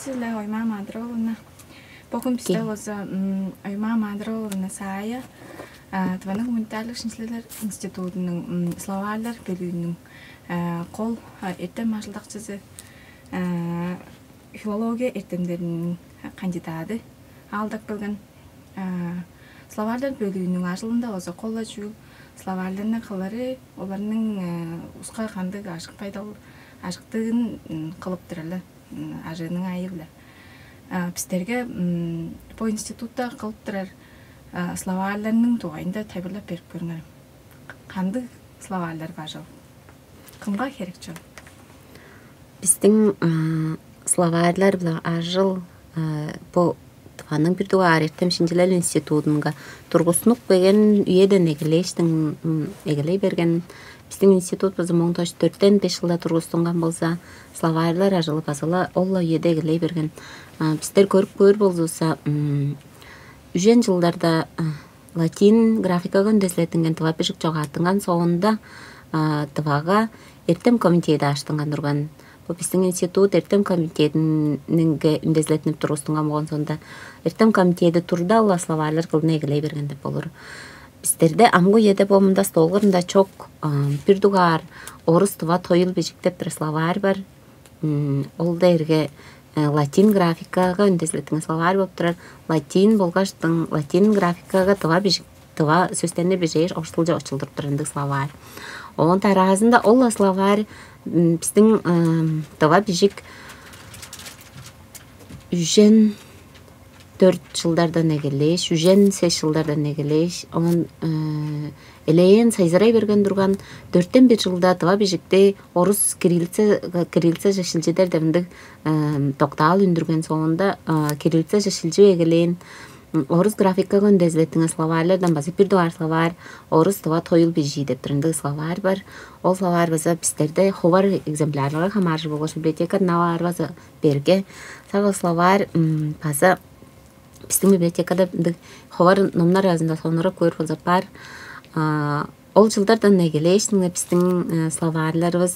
Сила Ойма Мадровна. Богун бистэй болса Ойма Мадровна сая Тваны гуманитарлык шинжилгэлер институтунун словарлар бөлүгүнүн кол эртем машылдакчысы филология эртемдеринин кандидаты алдак болгон словарлар бөлүгүнүн ажылында болсо колла жүүл словарлардын кылары олардын уска кандык ашык ашыктыгын кылып туралы ажынын айыбла бизтерге по институтта кылып турар словарлардын тугайында табырлап берип көрүңөр. Кандык словарлар бар жол? Кымга керек жол? Биздин словарлар била ажыл бу Тванын бир дугар эртем шинжилер институтунга тургусунук деген үйеден эгелей берген биздин институт бизин 1904-5 жылда тургустунган болса, словарлар ажылы базала олла үйеде эгелей берген. Биздер көрүп көр болсо үжен жылдарда латин графикага өндөзүлетинген тыва бешик жогатынган соонда тывага эртем комитети аштынган турган. Бу биздин институт эртем комитетининге үндөзүлетинип тургустунган болгон сонда эртем комитети турда алла словарлар кылдына эгелей берген деп болор. Бизтерде амгы еде бомунда столгурунда чок бир дугар орус тыва тоюл бежик деп бир словарь бар. Ол дерге латин графикага үндөзүлетинген словарь болуп турар. Латин болгоштун латин графикага тыва бежик тыва сөздөрүнө бежеш оштулжа очулдуруп турган словарь. Onun tarazında olla словарь биздин тыва бежик үжен 4 жылдардан эгелеш, үжен 5 жылдардан эгелеш, onun элейен сайзырай берген турган 4-1 жылда тыва бежикте орус кириллица жашилжедер демдик токтаал үндүрген соонда кириллица жашилжи эгелейин орус графикага өндөзүлетинген словарлардан база бир дугар словарь орус тыва тоюл бежи деп турган словарь бар. Ол словарь база бизтерде ховар экземплярлары хамар болгош библиотекада навар база берге. Сагыл словарь база биздин библиотекада ховар номнар арасында сонора көрүп болсо бар. Ол жылдардан эгелеш биздин словарларыбыз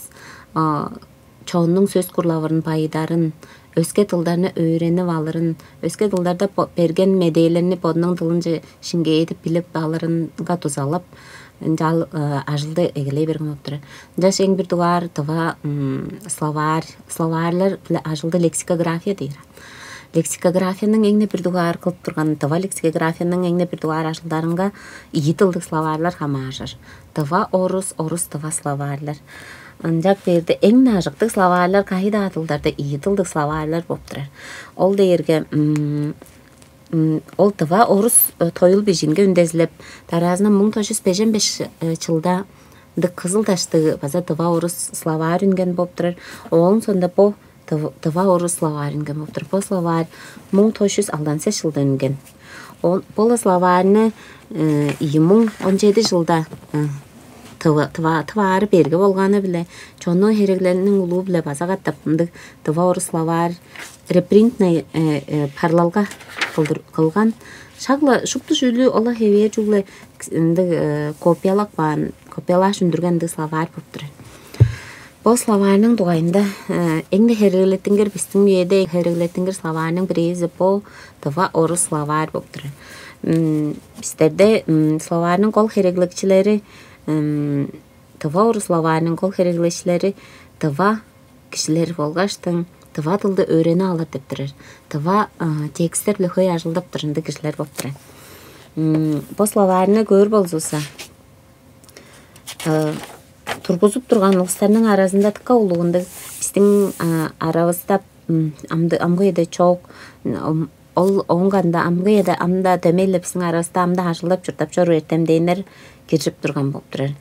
чоонун сөз курлабырын пайдарын өзге тылдарны өйрөнүп алырын, өзге тылдарда берген медейлерни бодунун тылын шинге этип билип алырынга тузалап ажылды эгелей берген болуп турат. Жаш эң бир дугар тыва словарлар ажылды лексикография дейт. Лексикографиянын эң бир дугар кылып турган тыва лексикографиянын эң бир дугар ажылдарынга ийи тылдык словарлар хамажыр. Тыва орус тыва словарлар. Ancak berdi en najıktık словарлар кайда атылдарда iyi тылдык словарлар болуп турар. Ол дээрге ол тыва орус тоюл бежинге үндөзүлүп таразынан 1955 жылда Кызыл Таштагы база тыва орус словарь үнген болуп турар. Onun sonunda bu тыва орус словарь үнген болуп турар. Бу словарь 1968 жылда үнген. Бул словарьны 2017 жылда тывары берге болганы биле чону хереглеринин улуу биле базага таптымдык тыва орус словарь репринтный парлалга кылган шагла шупту жүлү ола хеве жуле копиялаш үндүрген словарь болуп турат. Бул словарьнын дугайында эң хереглетингер биздин үйдө хереглетингер словарьнын биризи бул тыва орус словарь болуп турат. Бизде словарьнын кол херегликчилери тыва орус словарьнын кол хереглешилери тыва кишилер болгоштун тыва тылды өйрөнө алат деп турар. Тыва текстер лөхөй ажылдап турган кишилер болуп турат. Бу словарьны көрүп болсо тургузуп турган улустардын арасында тыка улугунда биздин арабызда амгыйда чок ол оңганда амгыйда амда төмелеп биздин арабызда амда ажылдап журтап чору эртемдейнер киржип турган болуп турар.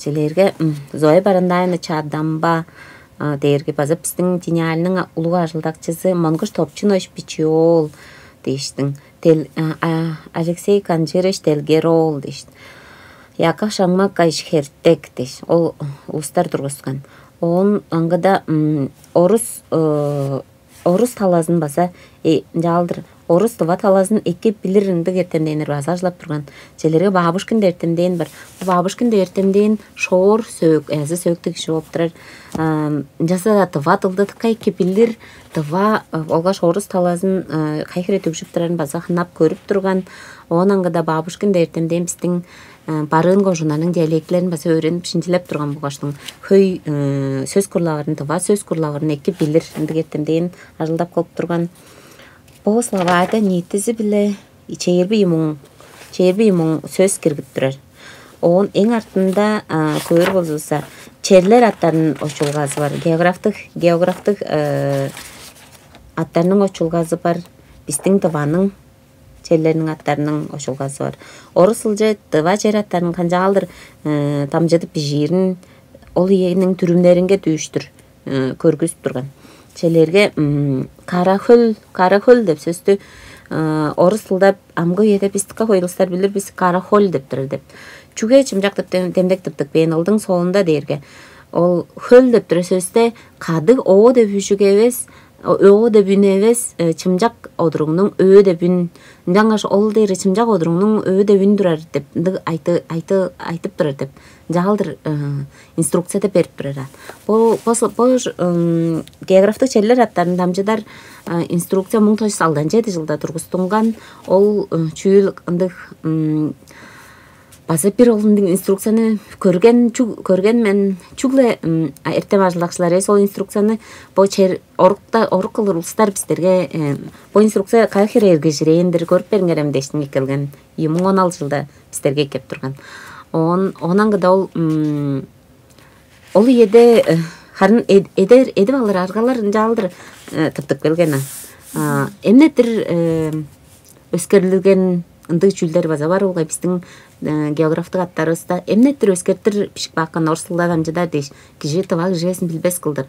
Желерге Зоя Барандайна Чадамба дээрге база биздин гениальнын улуу ажылдакчысы Монгуш Топчунович Пичиол дейштин. Алексей Канжирыч Телгерол дейштин. Яков Шаңмак Айшхертек дейш. Ол улустар тургузган. Он аңгыда орус талазын баса жалдыр орус тыва талазын эки билиринди эртемденер база ажлап турган. Желерге бабушкин эртемден бар. Бабушкин эртемден шоор сөк, әзі сөктү киши болуп турар. Жаса тыва тылды кай кепилир тыва олгаш орус талазын кайхире төгүшүп турарын база хынап көрүп турган. Онангыда бабушкин эртемден биздин барын кожунаның диалектлерин баса өйрөнүп шинчилеп турган бугаштың хөй сөз курлабарын тыва сөз курлабарын эки билир эртемден ажылдап калып турган. Бу словарда нетизи биле чейирби имуң сөз киргип турар. Он эң артында көрүр болсо черлер аттарынын очулгазы бар. Географтык аттарынын очулгазы бар. Биздин тыванын черлеринин аттарынын очулгазы бар. Орус тилже тыва чер аттарынын канчагалдыр тамжытып бижирин ол ийенин түрүмдеринге түйүштүр көргүзүп турган. Черлерге карахөл деп сөздү орус тилде амгы эде бистикка койлустар билир, биз карахол деп турар деп. Чуге чымжак деп темдектиптик бейнылдың соолунда дээрге. Ол хөл деп тура сөздө кадык о деп үшүгө эбес, о деп үн эбес, чымжак одуруңнун өө деп үн. Жаңаш ол дейри чымжак одуруңнун өө деп үн турар деп айтып турар деп. Жагалдыр инструкцияда берип турар. Бул географтык черлер аттарын тамжыдар инструкция 1967 жылда тургузулган. Ол чүйүл ындык база бир олундун инструкцияны көрген мен чугле эртем ажылакчылар сол инструкцияны бу чер орук кылырылыстар биздерге бу инструкция кайхире эргежирендир көрүп бериңер дештин келген 2016 жылда биздерге кеп турган. Онангыда ол еде харын эде балар аргалар жалдыр тыптык келген. Эмнетир өскөрүлгөн ындык чүлдер база бар. Олга биздин географтык аттарыбызда эмнетир өскөртүр пишик баккан орус тилде дамжыдар дейш. Киши тыва жесин билбес кылдыр.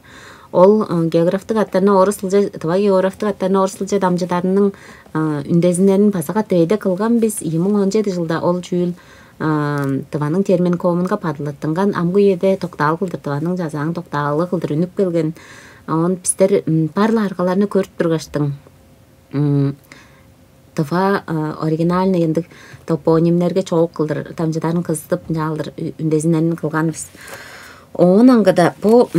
Ол географтык аттарына орус тилде тыва географтык аттарына орус тилде дамжыдарынын үндезинерин базага тейде кылган биз 2017 жылда ол чүйүл тыванын термин комунга падылаттынган амгы еде токтаал кылдыр, тыванын жазаң токтаалы кылдыр үнүп келген. Он биздер барлы аргаларны көрүп тургаштың. Тыва оригинальный ендик топонимлерге чогуу кылдыр, тамжыдарын кызытып жалдыр үндезинерин кылганбыз. Онангыда бу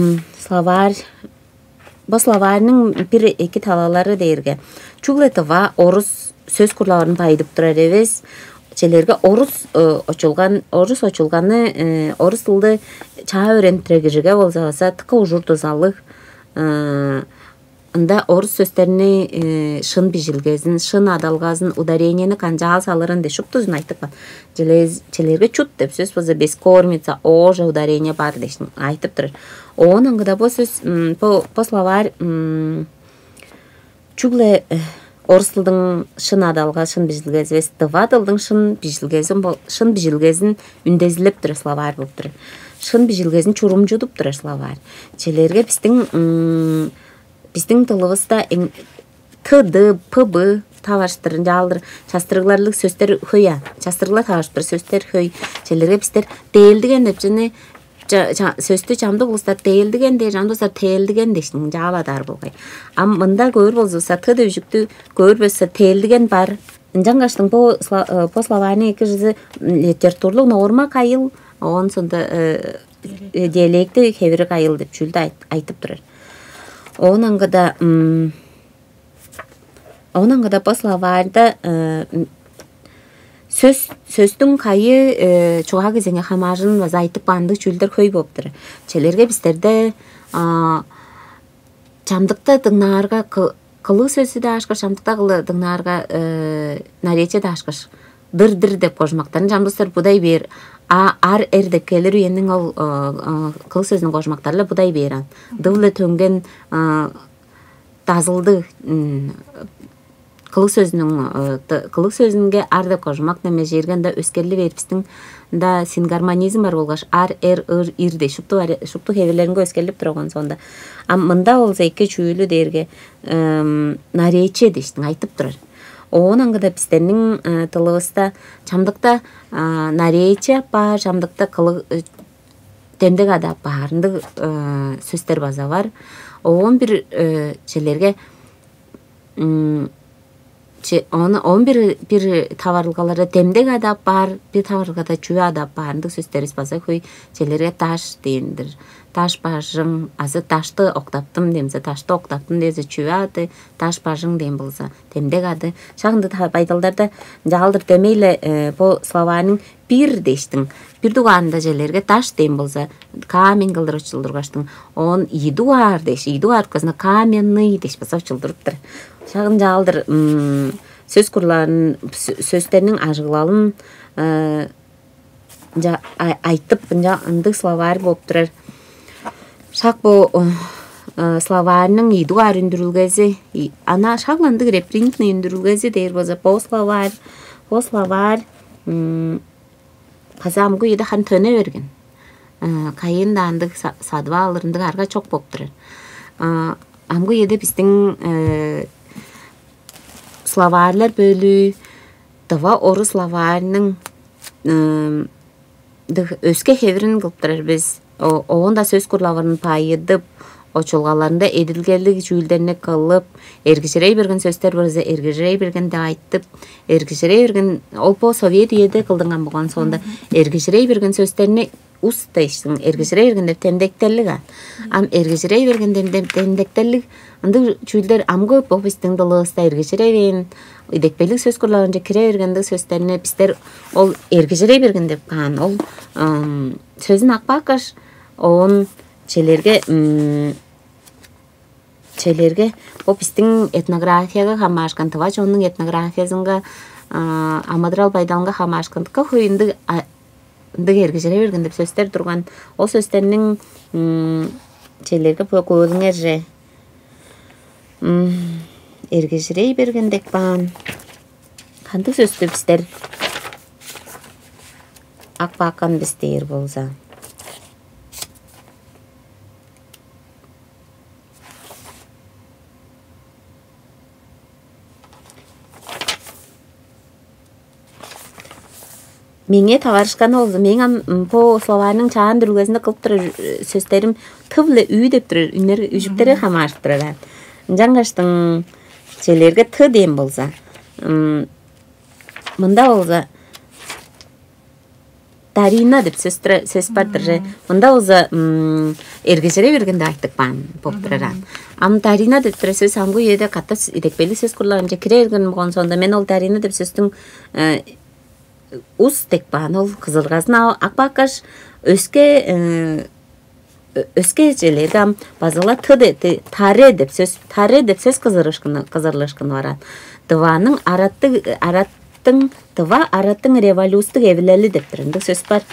словарнын бир эки талалары дээрге. Чугле тыва орус сөз курларын пайдып турар эбес. Челерге орус очулганы орус тилди чаа өрөнтүрөгүжүгө болсо тыка ужурду залык ында орус сөздөрүнү шын бижилгезин, шын адалгазын, ударенияны канжаал салырын де шуптузун айтып бар. Челерге чут деп сөз болсо бескормица, оже ударение бар дешин айтып турар. Онангыда бу сөз по словарь чугле орус тилдин шын адалга, шын бижилгези, тыва тилдин шын бижилгезин үндезилеп турар словарь болуп турар. Шын бижилгезин чурумжудуп турар словарь. Челерге биздин тылыбызда ТД, ПБ табаштырын жалдыр частырыгларлык сөздөр хөйя. Частырыглар табаштыр сөздөр хөй. Челерге биздер теэлдиген деп жана сөздү жамды кылыстар теэлдиген де жамдысар теэлдиген дештин жааладар болгай. Мында көөр болсо т деп жүктү көөрбөсө теэлдиген бар. Жаңгаштың по словарный эки жүзү литературлук норма кайыл, он сонда диалекти хевир кайыл деп чүлдү айтып турар. Онангыда по словарда сөздүн кайы чуга кезеңе хамажын база айтып банды чүлдөр көй болуптур. Челерге биздерде чамдыкта дыңнаарга кылы сөзү да ашкыр, чамдыкта кылы дыңнаарга наречие да ашкыр. Дыр деп кожмактарын жамдыстыр будай бер. Ар деп келер үйеннің ол кылы сөзінің кожмактары будай беран. Дывлы төнген тазылды кылы сөзүнге ар деп кожмак неме жерген да өскерли берипстин да сингармонизм бар болгаш ар, ыр, ир де шупту хеверлеринге өскерлип турган сонда. Мында болсо эки чүйлү дээрге наречие дештин айтып турар. Онангыда биздердин тылыбызда чамдыкта наречие бар, чамдыкта темдек адап баарындык сөздөр база бар. Он бир жерлерге он bir таварлыгаларда темдек адап бар, bir таварлыгада чүй адап барындык сөздерис баса көй челерге таш дейіндір. Таш бажың, азы ташты оқтаптым демсе, ташты оқтаптым дезе чүй ады, таш бажың дейін болса, темдек ады. Шағынды байдалдарда жағалдыр демейлі бұл словарның bir дештің. Bir дуғарында желерге таш дейін болса, камен қылдыр ұчылдырғаштың. Он идуар деш, идуар көзіна каменный деш баса ұчылдырыптыр. Шағын жағалдыр сөз құрларын, сөздерінің ажғылалын айтып, ындық словар болып тұрар. Шақ бұл словарының идуар үндірілгізі, ана шағландық репринтні үндірілгізі дейір болса, бұл словар қазамғы еді қан төне берген. Қайын да андық садва алырындық арға чоқ болып тұрар. Амғы еді біздің словарлар бөлі, дава оры словарының өске хевірін қылыптырар біз. Оғында сөз құрлаварын пайыдып, очылғаларында еділгерлік жүйілдеріне қылып, ергішірей берген сөздер бұрызы ергішірей бергенде айттып, ергішірей берген, ол по совет еді қылдыңған бұған сонда, ергішірей берген сөздеріне уста іштің, ергішірей бергенде темдектерлігі. Ам ергішірей бергенде темдектерлік, андық жүйілдер амғы бұпыстың дылығыста ергішірей бен, идекпелік сөз құрлағынша кіре бергенді сөздеріне біздер ол ергішірей бергенде қан, ол сөзін ақпақыш, оғын челерге о біздің этнографияға хамашқан тывач, оның этнографиясынға амадрал байдалынға хамашқандыққа қойынды ергішіре берген деп сөздер тұрған. Ол сөздерінің челерге көзіңер же ергішірей бергендек баған. Қанды сөзді біздер ақпаққан біздер болса. Менге таварышқан олды. Мен по словарның чағын дүргезінде қылып тұрыр сөздерім тывлы үй деп тұрыр, үжіктері қамашып тұрыр. Жаңғаштың желерге ты дейін болса. Мұнда болса Дарина деп сөз бар тұрыр. Мұнда болса ергешіре бергенде айттық бан болып тұрыр. Ам Дарина деп тұрыр сөз амғы еді қатта едекпелі сөз құрлағынша кіре ерген болған сонда мен ол Дарина деп сөздің ұс тек баған ол қызылғасын ақпақаш өске желерге базыла таре деп сөз қызырлышқын варан. Дываның араттың революстық евілелі деп тұрынды сөз бар.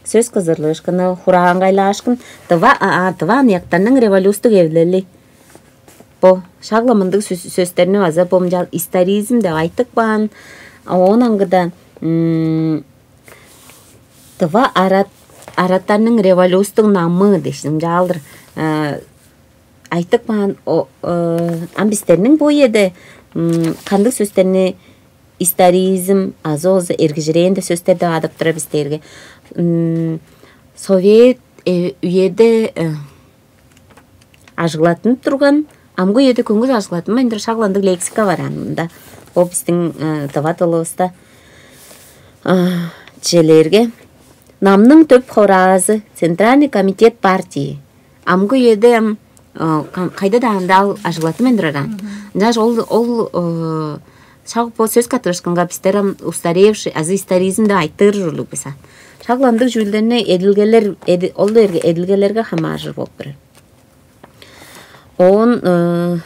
Сөз қызырлышқыны құраған қайла ашқын. Дыван яқтанның революстық евілелі. Бұл шағламындық сөздеріне ваза болмжал историзм деп айттық баған. Онаңғыда Дыва араттарның революстың намы дешім жалдыр. Айттық маған, амбистерінің бой еді қандық сөздеріне историзм, азозы, ергіжірейінді сөздерді адып тұра біздерге. Совет үйеді ажғылатын тұрған, амғы еді көңіз ажғылатын ма, ендір шағыландық лексика бар анында. Ол біздің дыва тұлығыста. Челерге намның төп хоразы Центральный комитет партии. Амғы еді қайда дағында ажылаты мендіраған. Жаш ол шағы по сөз қатырышқанға біздерім устаревший азы историзмді айтыр жүрлік беса. Шағыландық жүлдеріне еділгелерге хамажыр болып бірі. Он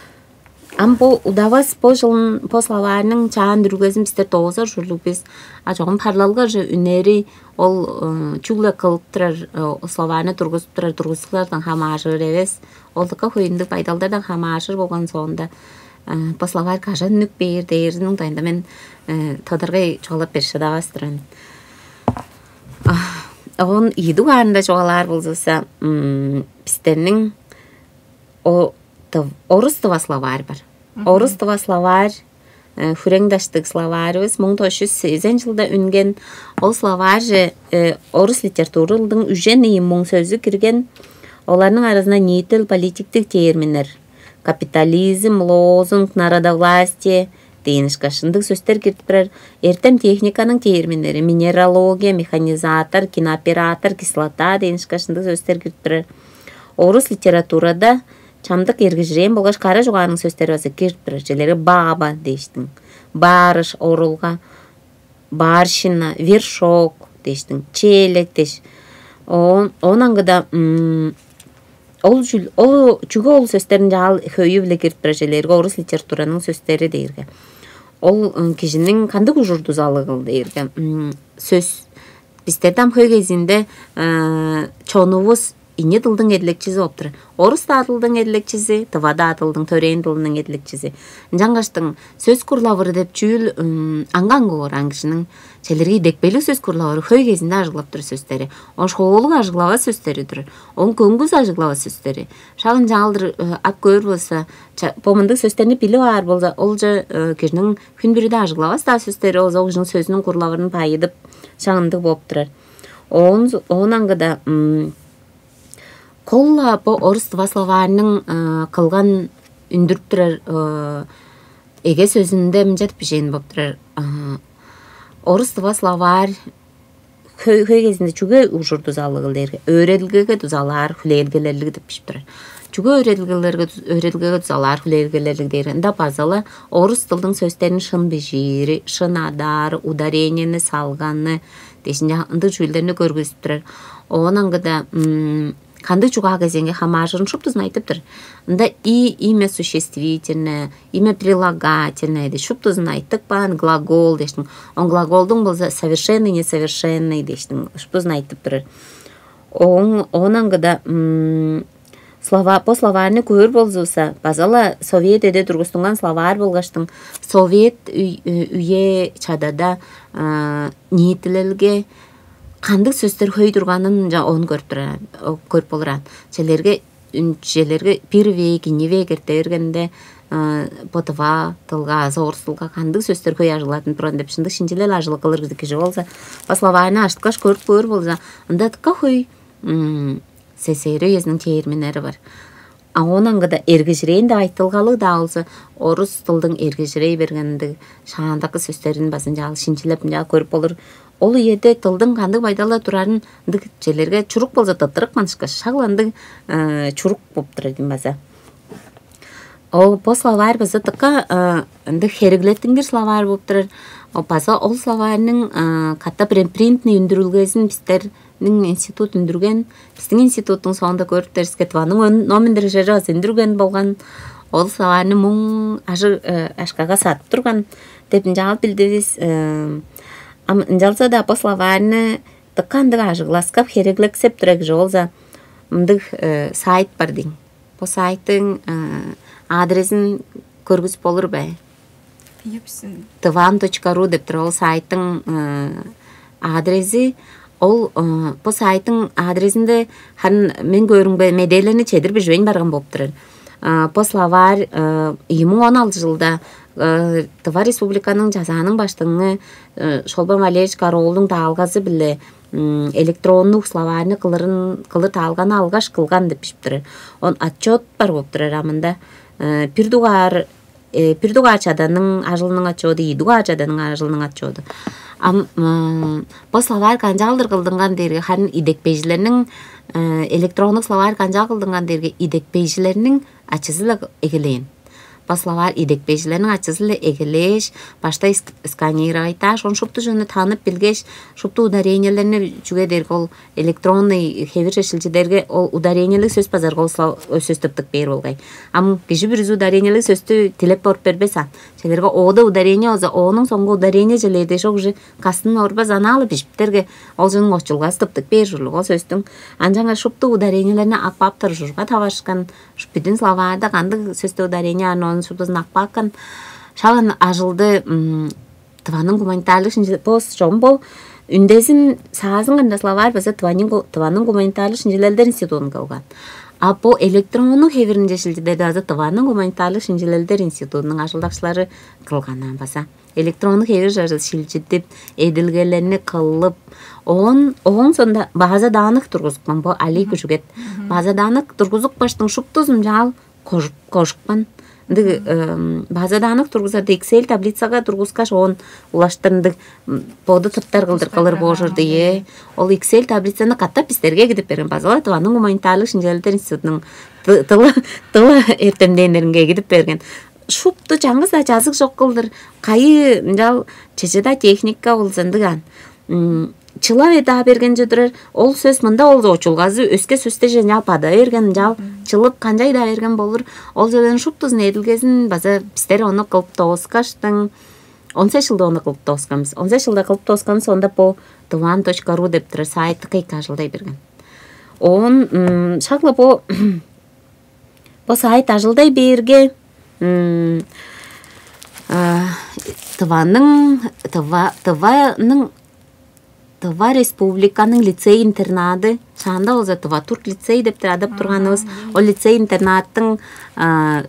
Амбо удавас по словарның чағын дүргезім біздер 9 жүрлік біз. Ачоғын парлалға жы үнері ол чүглі қылып тұрар словарны тұрғызып тұрар тұрғызықлардан хамашыр евес. Олдыққа қойындық байдалдардан хамашыр болған соғында по словар қажан нүк бейір дейірінің дайында мен тодырғай жоғалап берші дағастырын. Оғын еду ғарында жоғалар болзаса біздерінің орыс тыва словар бар. Орыс тыва словар, хүреңдаштық словарыбыз 1908 жылда үнген. Ол словар орыс литературылдың үжен мұң сөзі кірген. Оларның арасында нетіл политиктік терминер. Капитализм, лозунг, народовластие, дейінішка шындық сөстер кіріп бірер. Ертем техниканың терминдері, минералогия, механизатор, кинооператор, кислота дейінішка шындық сөстер кіріп бірер. Орыс литературада чамдық ергіжірен болғаш қара жоғаның сөстері басы кіріп бірер. Желері баба дейштің, барыш, орылға, баршина, вершок дейштің, челек дейш. Онаңғыда ол жүгі ол сөстерін жағал хөйі біле керт бірәжелерге орыс литератураның сөстері дейірге. Ол кешінің қандық ұжырды залығыл дейірге. Сөз біздерден хөй кезінде чонуыз ине дылдың еділекчізі оптыры. Орыс да атылдың еділекчізі, тывада атылдың төрейін дылдың еділекчізі. Жаңғаштың сөз күрлавыры деп чүйіл аңғаңғы ор аңғышының челерге декпелі сөз күрлавыры хөй кезінде ажылап тұр сөздері. Он шоғылық ажылава сөздері тұр. Он көңгіз ажылава сөздері. Шағын жаңалдыр ап көр болса, помындық сөздеріне пілі бар болса, ол жа кешінің күн бірді ажылава ста сөздері олза оғышының сөзінің күрлавырын пайыдып шағындық боп тұрар. Онаңғыда Колла по орыс тыва словарының қылған үндіріп тұрар еге сөзінде мінжет пішен боп тұрар. Орыс тыва словар көй кезінде чүге ұжыр тұзалығы дерге. Өреділгеге тұзалар, хүлелгелерлігі деп пішіп тұрар. Чүге өреділгеге тұзалар, хүлелгелерлігі дерге. Нда пазалы орыс тылдың сөздерін шын бежері, шын адар, ударенені салғаны дешінде ынды жүлдеріні көргізіп тұрар. Онаңғыда Қанды чуға кезенге хамажырын шуптызын айтып тұр. Нда имя существительное, имя прилагательное, шуптызын айттық бан, глагол дештің. Он глаголдың болса совершенный, несовершенный дештің. Шуптызын айтып тұр. Онаңғыда по словарны көр болзуса, базала совет еде тұрғыстыңған словар болғаштың. Совет үйе чадада ниетілілге қандық сөздер хөй тұрғанын оны көріп болыран. Желерге пирвей, кеневей кертергенде потыва, тылға, зорсылға қандық сөздер хөй ажылатын тұрған деп шындық шинжелел ажылы қылыр кізі болса. Баславайына аштықаш көріп болса, ында тұққа хөй сесері өзінің терминері бар. Онаңғыда ергіжірейін де айтылғалы да олса, орыс тылдың ергіжірей бергенді шағандағы сөздерін басын жағы шинжелеп көріп болыр. Ол еді тылдың қандық байдалы тұрарын желерге чұрық болса тұттырық манышқа шағыланды чұрық боп тұрайдың база. Ол по словар база тұққа херіглеттіңдер словар боп тұрар. База ол словарының қатта принтіне үндірілгесін біздердің институт үндірген, біздің институттың соңында көріп дәріске тваның номендері жәрі аз үндірген болған. Ол словарының мұң ашқаға сатып тұрған депін жағал білдіңіз. Жалса да по словарны тыққандық ажығыласқап хереглік сеп түрек жолза мұндық сайт бар дейін. По сайттың адресін көргіз болыр бәй. Тыван.ру деп тұр ол сайттың адресі. Ол по сайттың адресінде мен көрің бәй медейлеріне чедір бір жөйін барған боп тұрыр. По словар 2016 жылда Тыва республиканың жазаның баштыңы Шолбан Валерьевич Каролдың таалғасы білі электронлық словарны қылыр таалғаны алғаш қылған деп пішіп Он отчет бар боп тұрыр амында. Пирдуғар чаданың ажылының отчеты, идуғар чаданың ажылының отчеты. По словар қанжағылдыр қылдыңған дерге қарын идекпейжілерінің электронлық словар қанжақ қылдыңған дерге идекпейжілерінің ачызылық егілейін. По словар идекпейжілерінің ачызылы егілеш, башта сканер айташ, он шупту жөні танып білгеш, шупту ударениялеріне жүге дерге ол электронный хевір шешілчедерге ол ударениялық сөз базарға ол сөз түптік бейір олғай. Кеші бір ударениялық сөзді тілеп борып бербесан. Желерге оғда ударения олза, оғының соңғы ударения желерде шоқ жы қастың орба заналы бішіптерге ол жының оқчылғасы түптік бейір жүрліғ ол сөздің. Анжаңа шупту ударениялеріне ақпаптыр жүрға тавашқан, шуппетін словарда қанды сөзді ударения шуптызын ақпаққан шағын ажылды тываның гуманитарлық шинжелер пост жоғын бол үндесін сағазын қанда словар бәзі тываның гуманитарлық шинжелердер институтын қалған. По электронның хеверін жешілдеді азы тываның гуманитарлық шинжелердер институтының ажылдақшылары қылғаннан баса. Электронның хевер жарыз шілчетіп, еділгелеріне қылып, оғын сонда бағаза дағынық тұрғызықпан, бұл алей күшігет. Бағаза дағынық тұрғызық баштың шуптызым жағал қошықпан. базаданык тургузады Excel таблицага тургузкаш он улаштырдык поду тыптар кылдыр божурду. Ол Excel таблицаны каттап бизтерге кидип берген базалар Тыванын гуманитарлык Шинжайлыктар институтунун тыла эртемдендеринге кидип берген. Шупту жаңгызда жазык жок кылдыр. Кайы жал чечеда техника болсондуган. Чыла да берген жөдүрөр. Ол сөз мында ол очулгазы өскө сөздө жалпада берген жал чылып канжай да берген болур. Ол жерден шуптузун эдилгесин база биздер оны кылып тоскаштың 18 жылда оны кылып тосканбыз. 18 жылда кылып тосканбыз, онда по tvan.ru деп тур сайты кайка жылдай берген. Он шагла по сайт ажылдай берге Тыва республиканың лицей-интернаты, шанда олза Тыва Турк лицей деп адап турганыбыз. Ол лицей-интернаттың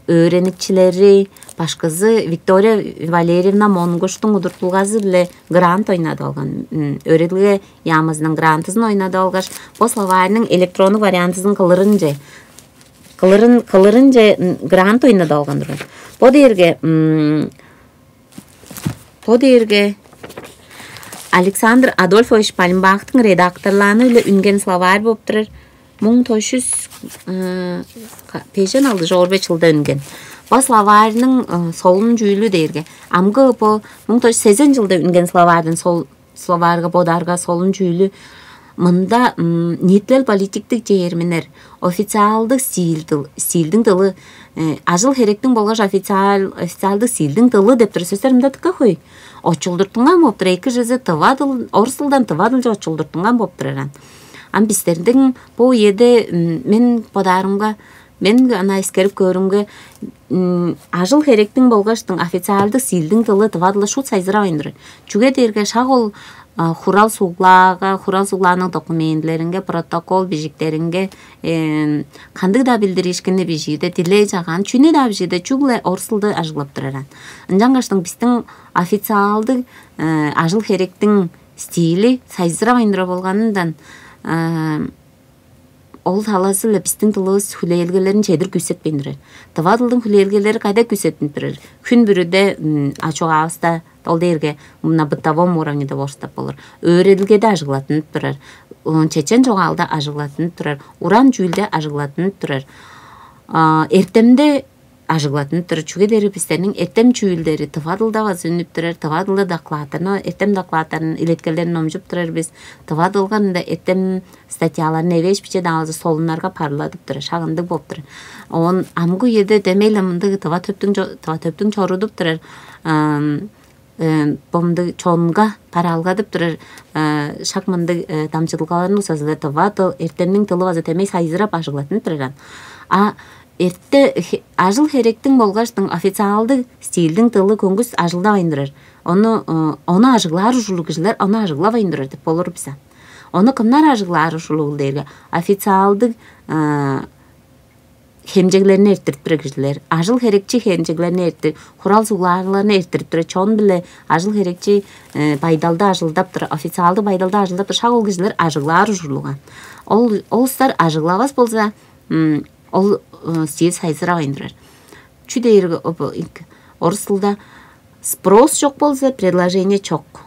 өйрөнүкчүлери башкызы Виктория Валерьевна Монгуштың удуртулгазы биле грант ойнады алган. Өйрөтүлгө ямыздын грантысын ойнады алгаш, бу словарьнын электрондук вариантысын кылырынже грант ойнады алгандыр. Бу дерге Александр Адольфович Пальмбахтың редакторланы үлі үнген словарь болып тұрыр. 1900 пейжен алды жорбет жылда үнген. Бұл словарьның солын жүйілі дерге. Амғы бұл 1908 жылда үнген словарьдың словарьға бодарға солын жүйілі. Мында нитлел политиктік жейерменер, официалдық стилдің тылы, ажыл херектің болғаш официалдық стилдің тылы деп тұры сөздерімді тікі қой. Очулдыртынған боп тұр, 2 жүзі орысылдан тывадыл очулдыртынған боп тұрыран. Ам біздердің бұл еді мен подарымға, мен ана ескеріп көрімге ажыл херектің болғаштың официалдық стилдің тылы тывадылы шут сайзыра ойындыры. Чүге дерге шағыл Хурал сугланың документлеринге, протокол бижиктеринге кандык да билдиришкенде бижиде, дилей жаган, чүне да бижиде, чүгле орсылды ажылап тураран. Анжаңгаштың биздин официалдык ажыл херектин стили сайзыра байындыра болганындан ол таласы эле биздин тылыбыз хүлээлгелерин чедир күсөтпөйдүр. Тыва тылдын хүлээлгелери кайда күсөтүндүр? Күн бүрүдө ачугабызда ол дерге на бытовом уровне болуштап болор. Өйрөтүлгө да ажыгылатын турар. Чечен жогалда ажыгылатын турар. Уран жүүлдө ажыгылатын турар. Эртемде ажыгылатын турар. Чүгө дери биздердин эртем жүүлдери тывадылда базынып турар. Тывадылда докладтарын, эртем докладтарын илеткелерин номжуп турар биз. Тывадылганда эртем статьяларын эвеш биче дагы солунарга парладып турар. Шагындык болуп турар. Он амгы еде демейле мынды тыва төптүң чорудуп турар. Бомды чонга паралгадып турар. Шакманды тамчылгаларын усазыда тывадыл эртемнин тылы база темей сайзырап ажыгылатын турар. Ажыл херектің болғаштың официалды стилдің тылы көңгіс ажылда айындырыр. Оны ажылар ұжылығыжылар, оны ажылап айындырыр деп болыр біса. Оны кімнар ажылар ұжылығы дерге? Официалдық хемжеглеріне әрттіріп бірігіжілер. Ажыл херекчі хемжеглеріне әрттіріп, құрал суғыларыларына әрттіріп тұры. Чон біле ажыл херекчі байдалда ажылдап тұры, официалды байдалда ажылдап тұры. Шағыл кіжілер ажылар ұжылыған. Ол ұстар ажылавас болса, ол стиль сайзыра айындырар. Чүдейіргі орысылда спрос жоқ болса, предложение чок.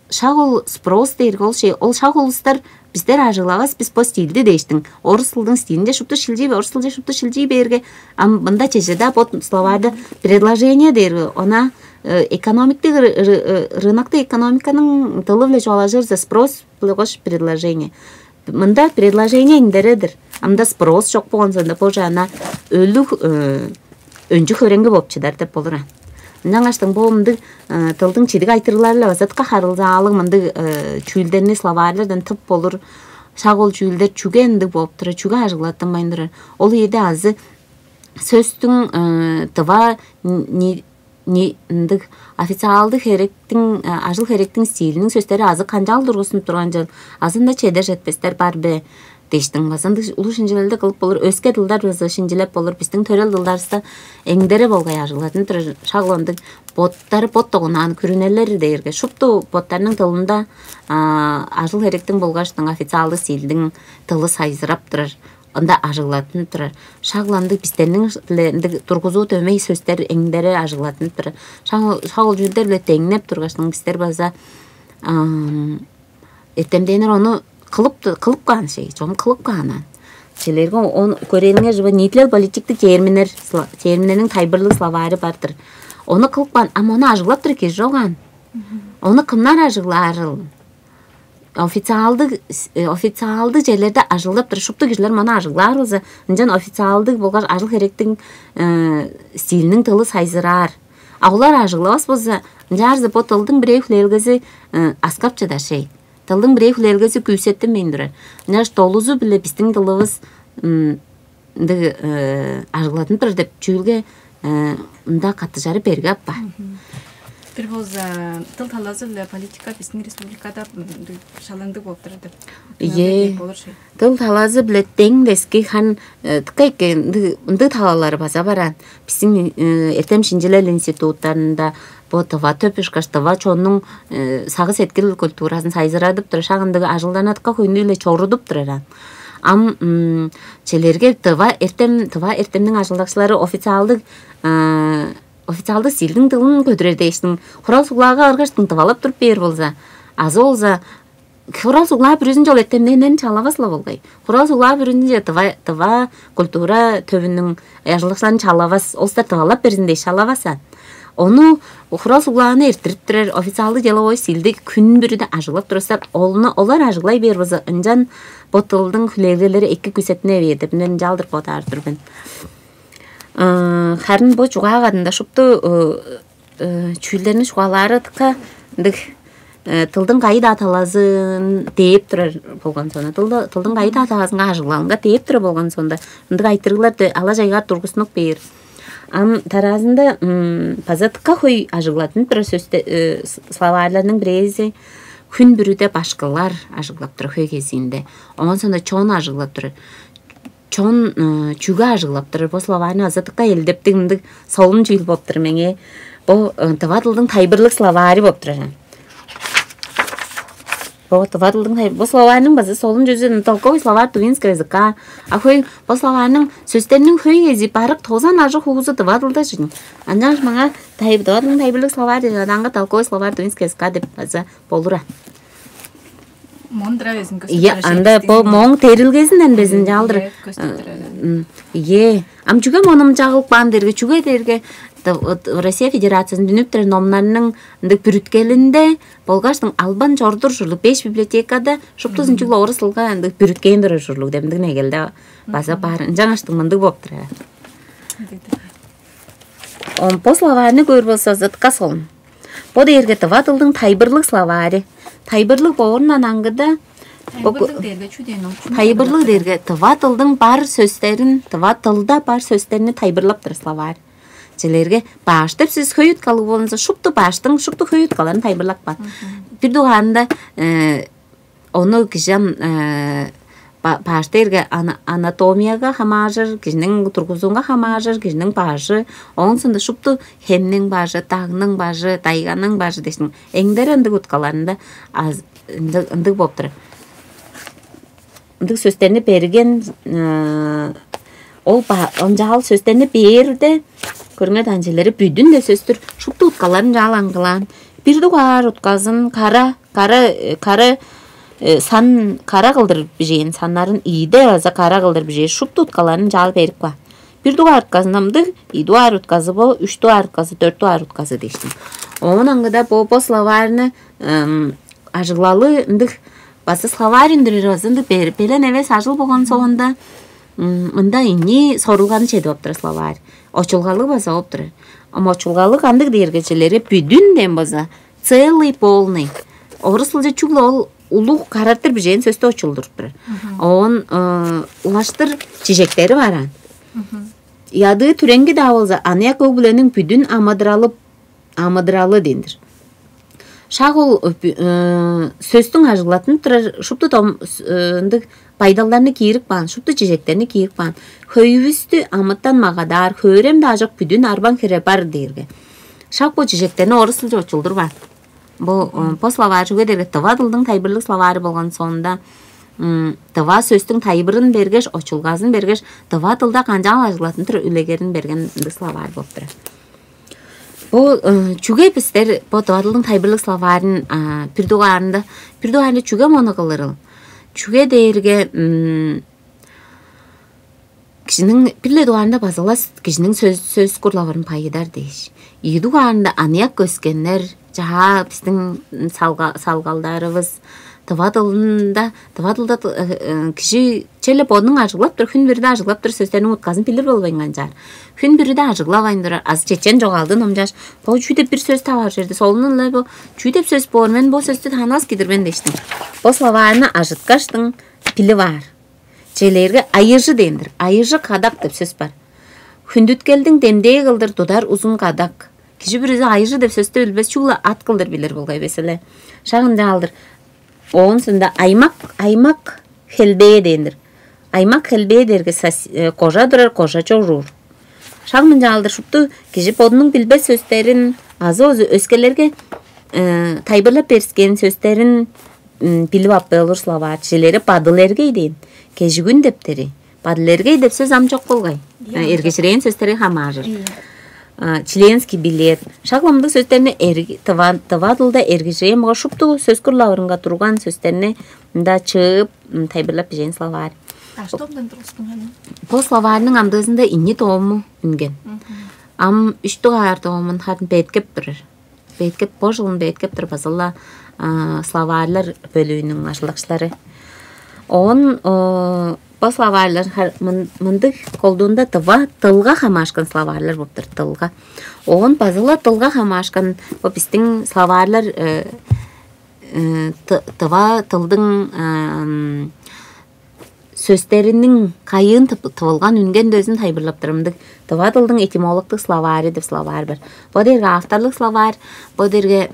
Шағыл спрос дейіргі ол шағылыстар біздер ажылавас, біз по стилді дейштің. Орысылдың стилінде шыпты шілдей бе, орысылды шыпты шілдей берге. Бұнда чешеда под словарды предложение дейіргі. Она экономикті, рынокты экономиканың тылывле жоғалажыр за спрос бұлығыш предложение. Мында предложение индередір. Амда спрос жоқ болған сонда бұл жана өлік өнжі көренгі бопчыдар деп болыр. Наңаштың болымды тылдың чедік айтырыларылы вазатқа харылзалық мұнды чүйлдеріне словарлардан тып болыр. Шағол чүйлдер чүге әнді боптыры, чүге ажылаттың байындырыр. Ол еді азы сөздің тыва официалды херектің, ажыл херектің стилінің сөздері азы қанжал дұрғысын тұрған жыл. Азында чедер жетпестер бар бе дейштің. Басынды ұлы шинжелелді қылып болыр, өске дылдар өзі шинжелеп болыр. Біздің төрел дылдарысты әңдері болғай ажылатын түрі шағыландың боттары боттығынан күрінелері дейірге. Шыпты боттарының тылында ажыл херектің болғаштың официалды стилдің тылы сайзырап тұрыр. анда ажыглатын турар. Шагланды бистенин тилеринде тургузуу төмөй сөздөр эңдери ажыглатын турар. Шагыл жүлдөр биле теңнеп тургаштын бистер база этемденер onu кылып калган şey, жом кылып калган. Силерге он көрелиңер жыба нитлер политиктик терминерин тайбырлык словары бартыр. Onu кылып калган, ама onu ажыглап тур экен жоган. Onu кымнар ажыгларыл? Официалдык жерлерде ажылдап тур, шупту кишилер мана ажыгларылза, ынжан официалдык болгаш ажыл керектин стилинин тылы сайзырар. Агулар ажыглабас болса, жарзы по тылдын бирей хүлелгеси аскапчада şey. Тылдын бирей хүлелгеси күйсеттен мендирер. Наш толузу биле биздин тылыбыз ажыглатын тур деп чүлгө ында каттыжары берге аппа. Bir bolsa tıl talazı ile politika bizim respublikada şalandı boldur деп. Tıl talazı bile tengleski han tıkayken ındı talaları baza baran. Bizim ertem Şinjiler institutlarında bu tava töpüşkaş tava çonun sağız etkili kulturasını sayzıradıp dur. Şağındığı ajıldanatqa koyunuyla çoğrudup duran. Am çelerge tava ertemnin ajıldakçıları официалды силдин тылын көтөрөрдө эштин курал суглаага аргаштын тывалап туруп бер болса азы болса курал суглаа бүрүзүн жол этемнен чалабасла болгой курал суглаа бүрүзүн тыва культура төбүнүн ажылыкчыларын чалабас олстар тывалап берсин дей чалабаса onu курал суглааны эртирип турар официалды деловой силди күн бүрүдө ажыглап турсар олар ажыглай бер болса ынжан ботылдын хүлээлери эки күсетине берди менен жалдырып отар турбун. Харын бу жугаагадында шупту чүйлерин жугалары тыка тылдын кайда аталазын деп турар болгон сонда тылдын кайда аталазынга ажыгланга деп тура болгон сонда ындык айтыргылар ала жайга тургусунук бер. Ам таразында пазатыкка хой ажыглатын тура словарлардын бирези күн бүрүдө башкалар ажыглап тура хой кезинде. Онан сонда чоң ажыглап тура. Чон чүгө ажыглап тур. Бу словарны азаттыкка элдептигиндик солун чүйл болуп тур меңе. Бу тыва тылдын тайбырлык словары болуп тур. Бу тыва тылдын бу словарнын базы солун жүзүн толковый словарь тувинского языка. Ахой бу словарнын сөздөрүнүн хöyези барык тозан ажы хугузу тыва тылда жүрүн. Андан мага тыва тылдын тайбырлык словарь жаданга толковый словарь тувинского языка деп базы болура. Анда по моң терилгесинен безин жалдыр. Ам чүгө моным жагылып бандырга чүгө дерге Россия Федерациясынын дүнүптөр номнарынын бүрүткелинде Болгаштын албан жордур журлук 5 библиотекада шуптузунчу жылы орус тылга бүрүткендер журлук демдик негелде база бар жаңаштын мындык болуп тура. По словарны көр болсо затка солун. По дерге тыва тылдын тайбырлык словары. Тайбырлык боорунан аңгыда тайбырлык дерге тыва тылдын бар сөздөрүн тыва тылда бар сөздөрүнү тайбырлап тур словарь. Желерге баш деп сиз хөйүткалуу болсо шупту баштын шупту хөйүткаларын тайбырлап бир дуганда ону кишем баштерге анатомияга хамажыр, кишинин тургузуунга хамажыр, кишинин башы, онсунда шупту хемнин башы, тагнын башы, тайганын башы дештин эңдер ындык уткаларында ындык болуп тур. Ындык сөздөрүнү берген ол онжал сөздөрүнү берди. Көрүнгө танжелери бүдүн де сөздөр шупту уткаларын жалаңгылан. Бир дугар уткасын кара сан кара кылдырып бижен саннарын ийде база кара кылдырып бije шупту уткаларын жал берип ка. Бир дугар уткасынамды, 2 дугар уткасы бол, 3 дугар уткасы, 4 дугар уткасы дештим. Онун аңгыда по словарны ажыглалы ындык база словарь үндүрөзүндү берип белен эвес ажыл болгон соонда мында ини сорулганы чеди болуп тур словарь. Очулгалы база болуп тур. Ама очулгалы кандык дергечелери бүдүн дем база целый полный. Орус тилде чугла ол улуг караттыр бижен сөздө очулдуруп тур. Он улаштыр чижектери баран. Яды түренги да болса ания көбүлөнүн бүдүн амыдыралы дендир. Шагыл сөздүн ажыглатын турар шупту ындык пайдаларны кийирип баан, шупту чижектерни кийирип баан. Хөйүбүстү амыттан магадар, хөрем да ажык бүдүн арбан кере бар дерге. Шак бу чижектерни орус тилде очулдурбан. Бу по словарь жүгө дерге тыва тылдын тайбырлык словары болгон сонда тыва сөстің тайбырын бергеш, очулгазын бергеш, тыва тылда канжал ажылатын түр үлегерін берген словарь болып тұр. Бұл чүге пістер, бұл тыва тылдың тайбырлық словарын пирдуғарында чүге моны қылырыл. Чүге дейірге кишінің пирле дуғарында базылас кишінің сөз құрлаварын пайыдар дейш. Идуғарында анияк көскенлер, жаға біздің салғалдарыбыз, тывадылда киши челеп оның ажыглап тұр, хүн бірді ажыглап тұр, сөздерінің ұтқазын пилер болбайынған жар. Хүн бірді ажыглап айындыр, аз чечен жоғалдың омжаш, бұл чүйдеп бір сөз тавар жерді, солының лай бұл чүйдеп сөз бормен, бұл сөзді танас кедірбен дештің. Бұл словарына ажыткаштың пилі бар. Челерге айыжы дейіндір, айыжы қадақ деп сөз бар. Хүндүткелдің демдей қылдыр, дудар ұзын қадақ. Киши бірізі айыжы деп сөзді үлбес, чуғла ат қылдыр білер болғай бесілі. Шағын жағылдыр. Оғын сында аймақ хелбeye дейіндір. Аймақ хелбeye дерге қожа дұрар, қожа чоғжур. Шағын жағылдыр шыпты, киши подының білбес сөздерін, азы-өзі өскелерге тайбырлап беріскен сөздерін біліп аппы олыр словар. Челері падылерге дейін. Кежігін дептері. Падылерге деп сөз амчоқ болғай. Ергешірейін сөздері хамажыр. Членский билет. Шағламды сөздеріне тывадылда ергешірейін мұға шыпты сөз күрлауырынға тұрған сөздеріне да чып тайбырлап бежен словар. Что бұдан тұрғыстың ғаны? Бұл словарының амдызында инни тоғымы үнген. Ам үштіғар тоғымын хатын бейткеп тұрыр. Бейткеп, бұл жылын бейткеп тұр базылла словарлар бөлуінің ашылақшылары. Он бұл словарлар мындық қолдуында тылға хамашқан словарлар бұптыр, тылға. Он базыла тылға хамашқан біздің словарлар тылдың сөздерінің қайын тывылған үнген дөзін тайбырлап тұрымдық. Тыва тылдың этимологтық словары деп словар бар. Бұл дерге авторлық словар, бұл дерге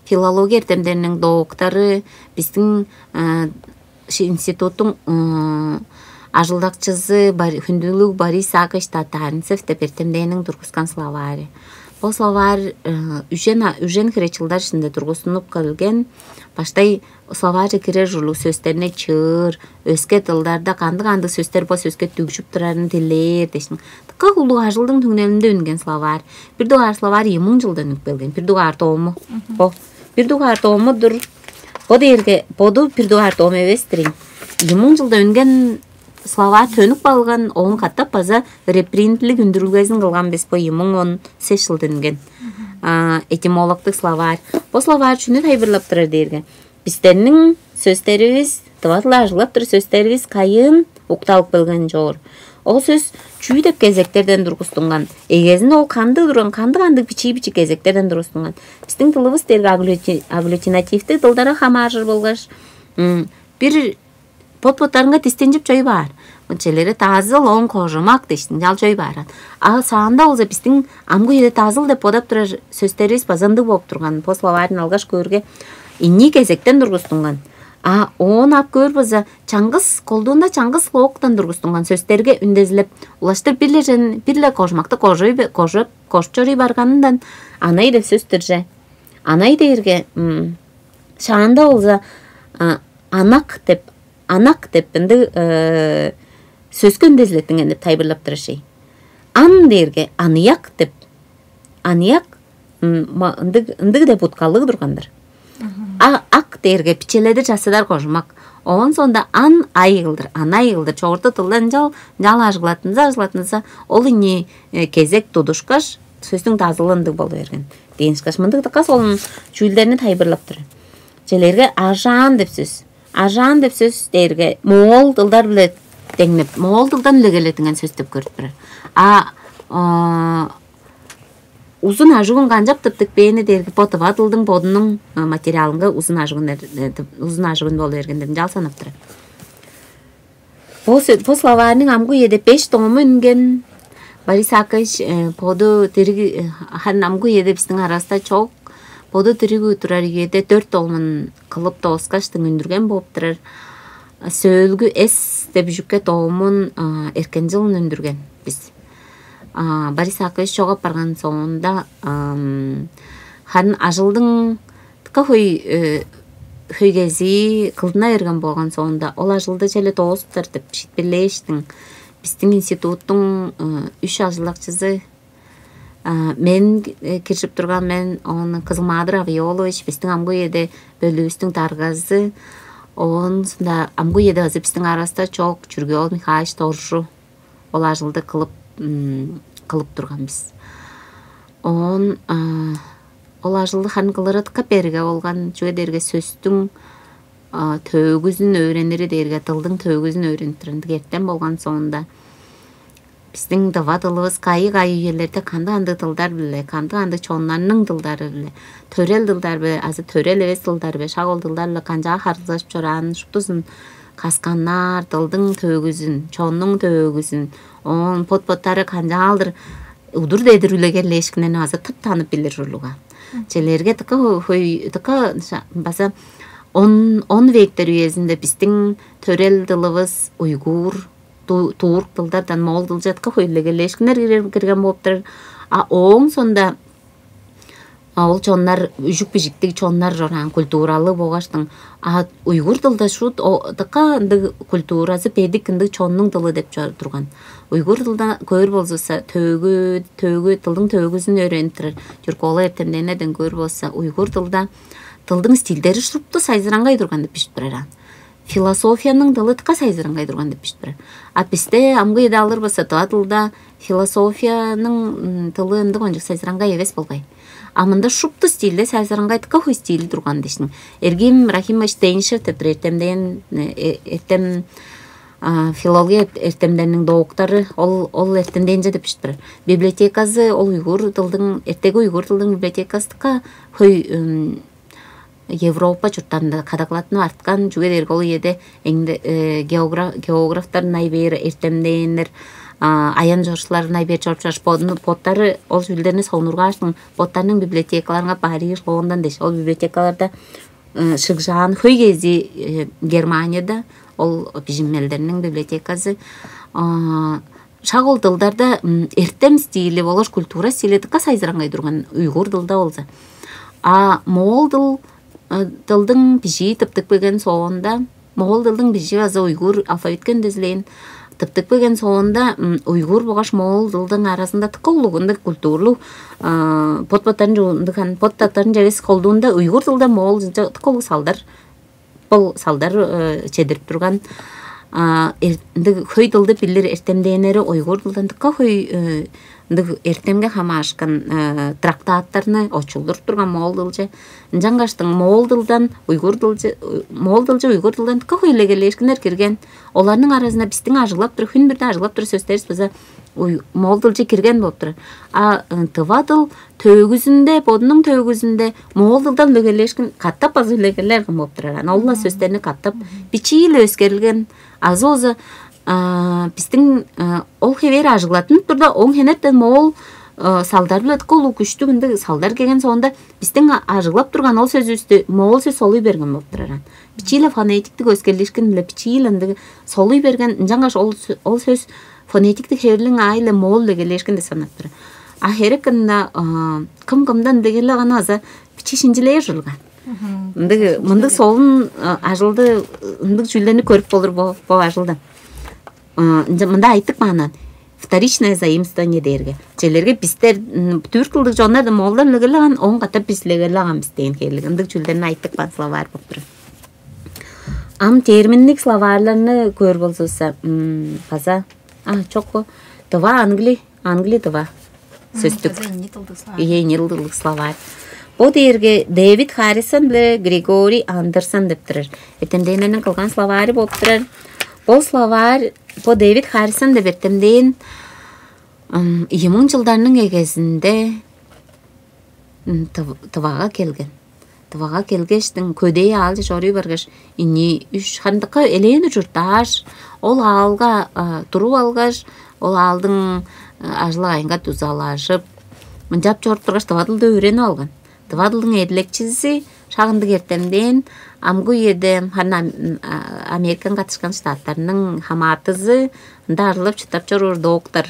филология ертемдерінің доктары, біздің институттың ажылдақчызы хүнділік Борис Акыш Татаринцев деп ертемдерінің тұрғысқан словары. Бұл словар үжен хречылдар ішінде тұрғысынып қалген, баштай словары кірер жылу сөздеріне чыр, өске тылдарда қанды-қанды сөздер бұл сөзге түгшіп тұрарын тілер дешін. Тыққа құлуға жылдың түңнелінде үнген словар. Бірдуғар словар 20 жылдан үкпелген. Бірдуғар тоғымы. Бірдуғар тоғымы дұр. Бұл дейірге, бұды бірдуғар тоғымы евестерін. 20 жылда үнген словар төнік балған, оғын қаттап база репринтлік үндірілгезін қылған бес бұл 20-18 жылда үнген. Этимологтық словар. Бұл словар үшіні тайбырлап тұрар дейірге. Біздерінің сөздеріміз, тыватыла ажылап тұр сөздеріміз қайын ұқталық білген жоғыр. Ол сөз чүйдеп кезектерден дұрғыстыңған. Егезін ол қанды дұрын, қанды пичи-пичи кезектерден дұрғыстыңған. Біздің тылыбыз дергі аглютинативті тылдары хамажыр болғаш. Бір pot-potlarınga tistенжіп жой бар. Önçeleri tazıl on kojumak deştin, jal жой баран. Ал саанда олза біздің амгу еде тазыл деп подап тұрар сөздеріз базанды болып тұрған. По словарын алғаш көрге инни кезектен дұрғыстыңған. Он ап көр бізі чаңғыз, қолдуында чаңғыз лоқтан дұрғыстыңған сөздерге үндезіліп, улаштыр бірле кожмақты кожып жори барғанындан анай деп сөз түрже. Анай дейірге шаанда олза анақ деп бінді сөзгі үндезілеттіңген деп тайбырлап тұры шей. Ан дейірге анияқ деп, анияқ үндігі деп ұтқалығы тұрғандар. Ақ дейірге пичеледі жасыдар қожымақ. Оған сонда ан айғылдыр, чоғырты тылдан жал ажғылатынса, ол ине кезек тудышқаш сөздің тазылынды болу ерген. Дейіншқаш мұндық тақас олың чүйлдеріне тайбырлап тұры. Желерге ажан деп сөз дейірге моғол тылдар біле теңніп, моғол тылдан үлегелетінген сөз деп көріп бірі. Uzun ажығын қанжап тұптық бейіні дергі потыва тылдың бодының материалынға uzun ажығын болу ергендерін жал санап тұры. По словарының амғы еді 5 тоңымы үнген Борис Акыш поду дергі хан амғы еді біздің араста чоқ поду дергі тұрар еді 4 тоңымын қылып тоғысқаштың үндірген болып тұрар. Сөйлгі әс деп жүкке тоңымын еркен жылын үндірген біз. Борис Акыш жоғап барған соңында хан ажылдың тыққа хой хөйгези кылдына берген болгон соонда ол ажылды желе тоостар деп шитбелештиң. Биздин институттун 3 ажылакчысы мен киришип турган мен оны Кызылмадыр Авиолович биздин Амгуеде бөлүүбүздүн таргазы. Онда Амгуеде биздин арасында чок Чүргөл Михайлович Торжу ол ажылды кылып турганбыз. Ол ажылды хан кылырат каперге болган жөдерге сөзтүң төгүзүн өйрөнүрү дерге тылдың төгүзүн өйрөнтүрүндү эртен болгон соонда биздин дава тылыбыз кайы үйлерде канды тылдар биле, канды чооннарнын тылдары биле, төрел тылдар биле, азыр төрел эбес тылдар биле, шагол тылдар биле канча харзашып чораан шуптусун касканнар тылдың төгүзүн, чооннун төгүзүн, pot-pottары канчаалдыр удур дедирүүлө келешкинен азыр таптанып билер улуга. Челерге тыка баса 10 вектер үйезинде биздин төрел тылыбыз уйгур, турк тылдардан моол тылжатка хөйлөгелешкинер кирген болуптур. Оң сонда ол чооннар үжүк-бижиктик чооннар жоран культуралы болгоштун. Уйгур тылда шу тыка культурасы педик чооннун тылы деп турган. Уйгур тылда көөр болсо төгү тылдың төгүзүн өйрөнүптүр. Журкола эртемденеден көөр болсо уйгур тылда тылдың стилдери шупту сайзыраңгай турган деп бишиптир. Философиянын тылы тыка сайзыраңгай турган деп бишиптир. Бизде Амгуеде алыр болсо тылда философиянын тылы онжок сайзыраңгай эбес болгай. Мында шупту стилде сайзыраңгай тыка хой стили турган дешин. Эргим Рахимович Тейншев деп эртем филология эртемдеринин дооктору ол эртемденже деп бишиптир. Библиотекасы ол уйгур тылдын эртеги уйгур тылдын библиотекасы тыка хой Европа журттарында кадакалатына арткан жүгедер кол еде географтар найбер эртемденер аян жоршулар найбер жорчаш поттары ол жүлдерни соонурга аштың поттарнын библиотекаларына Париж Лондон деш. Ол библиотекаларда Шыгжан хөйгези Германияда ол бижиммелдеринин библиотекасы шагол тылдарда эртем стили болош культура стили тыка сайзыраңгай турган уйгур тылда болса. Моол тылдың бижи тыптык беген соонда моол тылдың бижи азы уйгур алфавиткен дезлейин тыптык беген соонда уйгур болгош моол тылдың арасында тыка улугунда культурлуу поттаттарын жебес колдуунда уйгур тылда моол тыка улуу салдар чедирип турган хөй тылды билер эртемденери уйгур тылдан тыка хөй эртемге хамашкан трактаттарны очулдуруп турган моол тылжы жаңгаштың моол тылдан уйгур тылжы уйгур тылдан тыка хөйлегелешкинер кирген. Оларнын арасында биздин ажыглап туруп хүн бирде ажыглап туруп сөздөрүбүз болсо моол тылжы кирген болуптур. Тыва тыл төгүзүндө бодунун төгүзүндө моол тылдан лөгелешкин каттап азыр лөгелер болуптур. Олла сөздөрүнү каттап бичийле өзгөрүлген азозу биздин ол хевер ажыглатын турда оң хенеттен моол салдар биле колу күчтүгүндө салдар келген соонда биздин ажыглап турган ол сөзүбүздү моол сөз солуй берген болуптур. Бичийле фонетиктик өзгөрүлүшкөн биле бичийле солуй берген жаңгаш ол сөз фонетиктик хеверлин айле моол легелешкен деп санаптыр. Херекинде кым-кымдан дегеле гана аза бичи шинжилее жылган. Мындык солун ажылды мындык жүлдени көрүп болур бо ажылдан. Мында айттык маанан вторичное заимствование дерге. Челерге биздер түрк тылдык жондар да моолдан легелеган, оң катап биз легелеган биз деген келген. Мындык жүлдени айттык бан словарь болуптур. Терминдик словарларны көр болсо каза чокко тыва англи тыва сөздүк. Эни тылдык словарь. Бу дерге Дэвид Харрисон биле Григорий Андерсон дептир. Этемдененин кылган словарь болуптур. Бұл словарь, бұл Дэвид Харрисон деп эртемден 2000 жылдарның эгесинде тывага келген. Тывага келгештин көдөй алды жорүй баргаш ини 3 хандыкка элени журтташ, ол алга туруп алгаш, ол алдың ажылагайынга тузалашып, жап жорып тургаш тывадылды өйрөнүп алган. Тывадылдын эдилекчиси шагындык эртемден Амгуеде Американ катышкан штаттарынын хаматызы дарылып чытап жорур доктор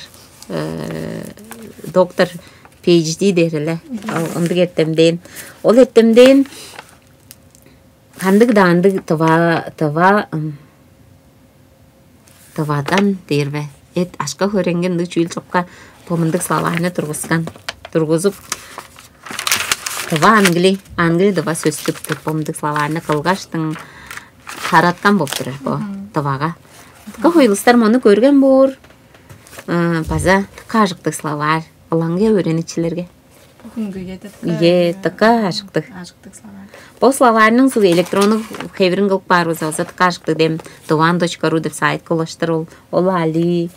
PhD дереле. Андык эртемден. Ол эртемден Кандык дандык тывадан дербе. Эт ашка хөренген ды чүйл чокка помындык словарны тургузуп тыва англи дыва сөстүк помындык словарны кылгаштың тараттан болуп турар бу тывага. Койлустар мону көргөн бор. База кажыктык словар алаңга өрөнүчүлөргө. Ажыктык словар. Бұл словарның су электрондық хеврин кылып барбыз, кажыктык дем tuvan.ru деп сайт кылыштыр ол али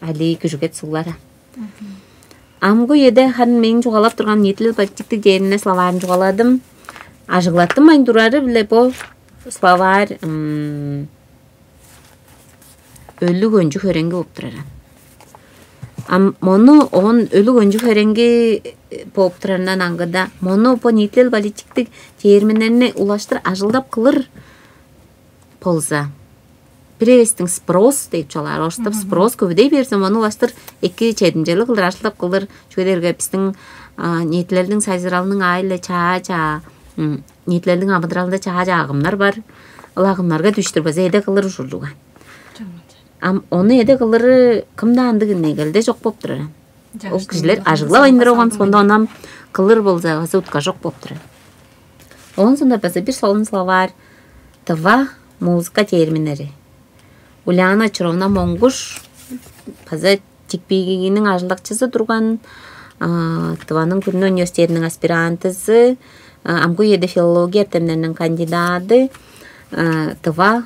күжүгет сулара. Амгу еде хан мен жугалап турган нетил политиктик жерине словарын жугаладым. Ажыглаттым мен турары биле бу словар өлүк өнжү хөреңге болуп турар. Мону он өлүк өнжү хөреңге болуп турарынан аңгыда мону по нетил политиктик терминдерине улаштыр ажылдап кылыр болса. Привестің спрос deyip çalar. Орыстап спрос көбүдей берсе, мону улаштыр эки чедимжелик кылыр ажылдап кылыр. Чөйдерге биздин нетилердин сайзыралының айлы чаа нетилердин абыдыралында чаа агымдар бар. Ал агымдарга түштүрбөз эде кылыр ушурдуга. Оны эде кылыры кымда андыгын келде жок болуп турар. Ол кишилер ажыглап айындырган сонда онам кылыр болса утка жок болуп турар. Он сонда бир солун словар тыва музыка терминдери. Уляна Чаровна Монгуш паза тикпегинин ажылдакчысы турган Тыванын Күрнө университетинин аспирантысы, амгу еде филология темнеринин кандидаты, Тыва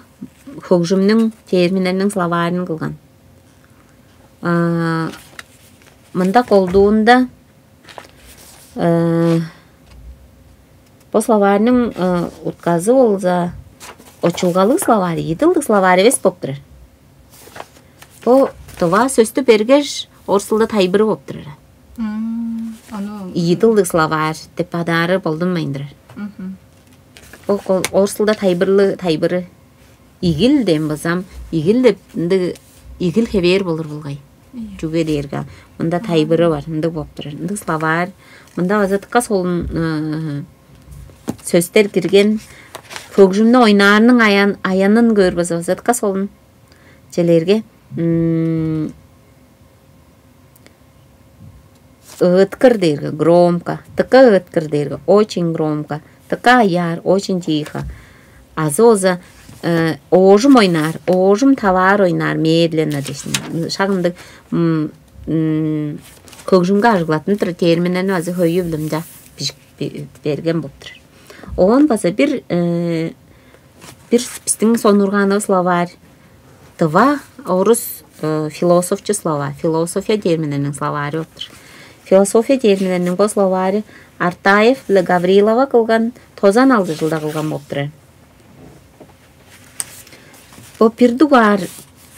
хөгжүмнүн терминдеринин словарын кылган. Мында колдуунда по словарның утказы болса очулгалы словары, йыдылдык словары эбес болуп турар. По това сөстү бергеш орсулда тайбыры болуп турар. Йыдылдык словар деп адары болдун майындырар. По орсулда тайбыры игил дем базам, игил деп игил хебер болур булгай. Жүге дерге. Мында тайбыры бар, мында болуп турар. Мында словар, мында азаттыкка солун сөздөр кирген хөгжүмнү ойнаарынын аянын көрбөз азаттыкка солун желерге ыткыр дерге громко, тыка ыткыр дерге очень громко, тыка аяр очень тихо. Азоза ожум ойнар, ожум товар ойнар медленно дешин. Шагындык хөгжүмгө ажыглатын терминдерин азы хөйү билимде берген болуп турар. Он баса бир биздин сонурганы словарь тыва орус философчу слова, философия терминдеринин словары болуп турар. Философия терминдеринин бул словары Артаев биле Гаврилова кылган тозан алды жылда кылган болуп турар. Бу пирдугар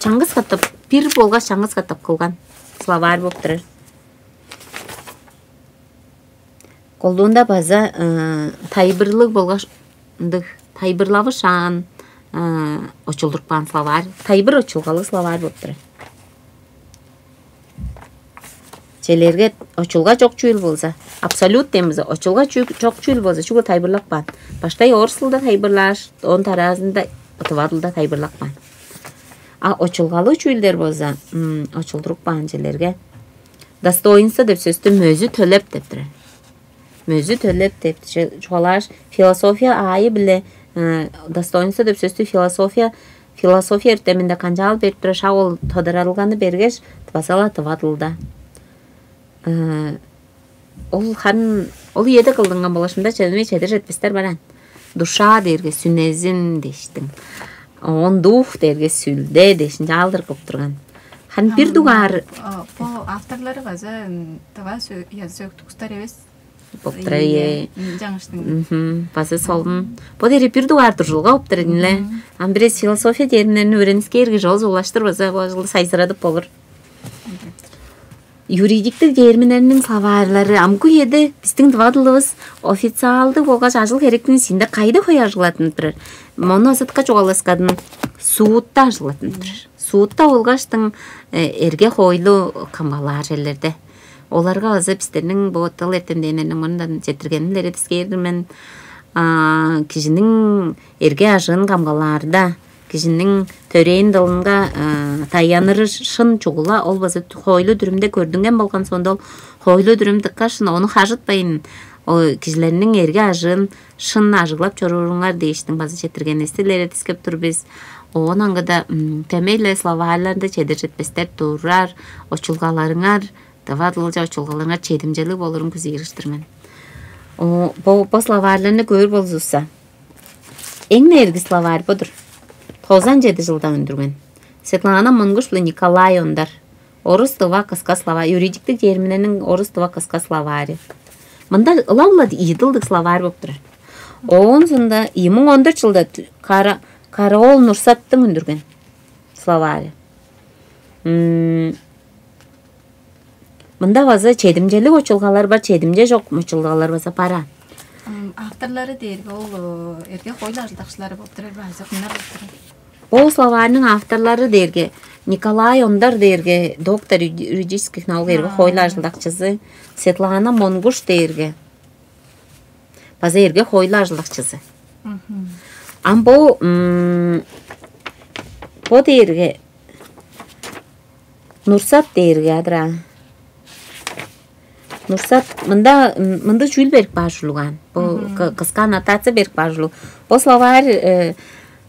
чаңгыз каттап, пир болгаш чаңгыз каттап кылган словарь болуп турар. Колдуунда база тайбырлык болгаш тайбырлавы шаан очулдурпан словарь, тайбыр очулгалы словарь болуп турар. Желерге очулга жок чүйл болса, абсолют деймиз, очулга жок чүйл болса, чуга тайбырлакпан. Баштай орсулда тайбырлаш, он таразында тывадылда тайбырлакпан. А очулгалы чүйлдер болса, очулдурпан желерге достоинство деп сөздү мөзү төлөп деп турар. Мөзү төлөп деп чугалаш философия айы биле достоинство деп сөздү философия эртеминде канжал берип тура шагыл тодоралганы бергеш тыбасала тывадылда. Ол еде кылдынган болашымда чедер жетпестер баран. Душа дерге сүнезин дештин. Он дух дерге сүлде дешин жалдыр кылып турган. Хан бир дугар по авторлары база тава язык тукстар эбес. Поптырае. База солун. Бу дери бир дугар туржулга оптырынле. Ан бирес философия терминдерин үйрөнүскө эрге жол улаштыр база бул сайсырадып болур. Юридиктик терминдеринин словарлары амку еде биздин тывадылыбыз официалдык болгоч ажыл керектин синде кайда кой ажылатын турар. Мону азатка жогаласкадын суутта ажылатын турар. Суутта болгоштун эрге койлуу камгалар жерлерде. Оларга азы биздердин бу тыл эртемденеринин мындан жетиргенин эредискермен кишинин эрге ажын камгалаарда кишинин төрейин дылынга таянырышын чугула ол базы хойлу дүрүмдө көрдүнген болгон сонда ол хойлу дүрүм тыккашын ону хажытпайын кишилердин эрге ажын шын ажыглап чоруруңар дейиштин базы четирген эстелери тискеп турбуз. Онаңгыда темейле словарларды чедер жетпестер турар, очулгаларыңар, тавадылжа очулгаларыңар чедимжелик болурун күзегириштирмен. Бо словарларны көрүп болзуса. Эң нерги словарь бодур. 97 жылда өндүрген. Светлана Монгушла Николай ондар. Орус тыва кыска словарь, юридиктик термининин орус тыва кыска словарь. Мында ылаулады идылдык словарь болуп турат. Онсунда 2014 жылда Караол Нурсаттың өндүрген словарь. Мында база чедимжелик очулгалар бар, чедимже жок очулгалар база пара. Авторлары дээрге ол эрге хойлу ажылдакчылары болуп турар, база кымдар болуп турар. Ол словарьнын авторлары дээрге Николай ондар дээрге доктор юридических наук эрге хойлу ажылдакчысы, Светлана Монгуш дээрге база эрге хойлу ажылдакчысы. Бо дээрге Нурсат дээрге адыра. Нурсат мында жүүл берип бажулуган. Бо кыска аннотация берип бажулу. Бо словарь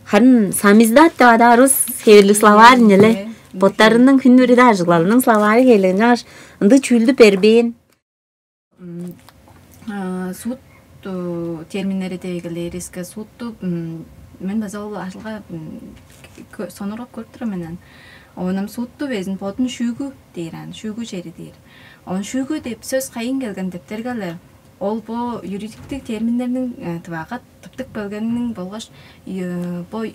хан самиздат деп адарыз хевли словарь неле. Боттарынын күнүрү ажыглалынын словарь хелен жаш ынды жүүлдү бербейин. Суд терминдери дегиле риске судту мен база ол ажылга сонуроп көрүп турам менен. Онам судту безин бодун шүүгү дейран, шүүгү жери дейр. Он шүүгү деп сөз кайын келген дептергале ол бо юридиктик терминдердин тыбага тыптык бөлгөнүн болгош бо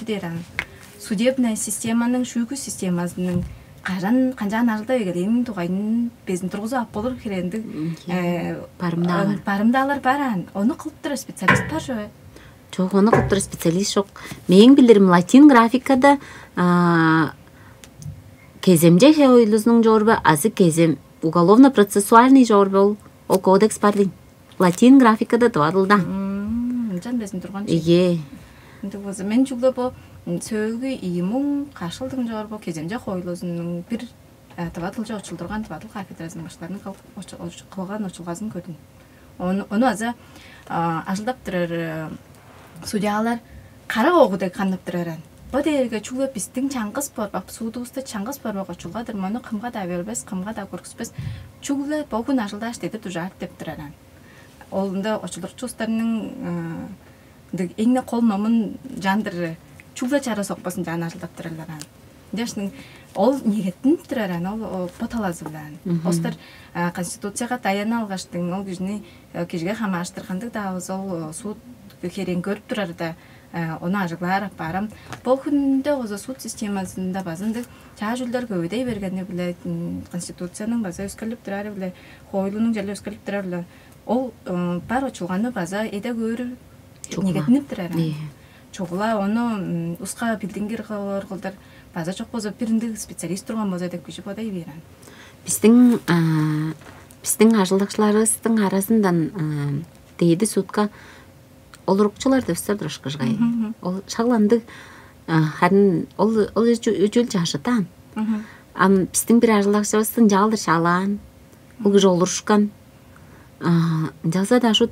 дейран судебная системанын шүүгү системасынын канжан ажылда эгелейин тугайын безин тургузуп ап болор керендик барымдалар баран. Ону кылып тура специалист бар жок. Жок, ону кылып тура специалист жок. Менин билерим латин графикада кеземже ойлузунун жорбу, азы кезем уголовно-процессуальный жорбу ол кодекс бар дейм. Латин графикада тавадылда. Жан безин турган. Мен жугда бо сөөгү ийимун кашылдын жорбу кеземже ойлузунун бир тавадылжа очулдурган тавадыл кафедрасынын баштарынын кылган очулгасын көрдүм. Ону аза ажылдап турар судьялар кара огудек кандап турар. Бо дерге чугуп биздин чаңгыз борбап судубузда чаңгыз борбок очулгадыр. Мону кымга да бербес, кымга да көргүзбес. Чугуле богун ажылдаш деди тужар деп турар. Олунда очулдурчустарынын эңне кол номун жандыр чугла чара сокпасын жан ажылдап турарлар. Дешнин ол негеттин турар, ол поталазы билан. Остар конституцияга таяна алгаштын ол кишиге хамаштыргандык да ол суд керен көрүп турар да onu ажыглар апарам. Бул күндө озо суд системасында базындык чаажүлдөр көбөдөй бергенди биле, конституциянын база өскөлүп турары биле, хойлунун жали өскөлүп турары биле. Ол бар очулганы база эде көрү негетинип турары. Чогула ону уска билдингер кылдар база жок болсо биринди специалист турган болсо деп киши бодай берен. Биздин ажылдакчыларыбыздын арасындан дейди судка олурукчулар деп сардырышкыжгай. Ол шагланды харын ол жүүл жашытан. Биздин бир ажылдакчыбыздын жалдыр шалаан. Ол киши олурушкан. Жалса да шут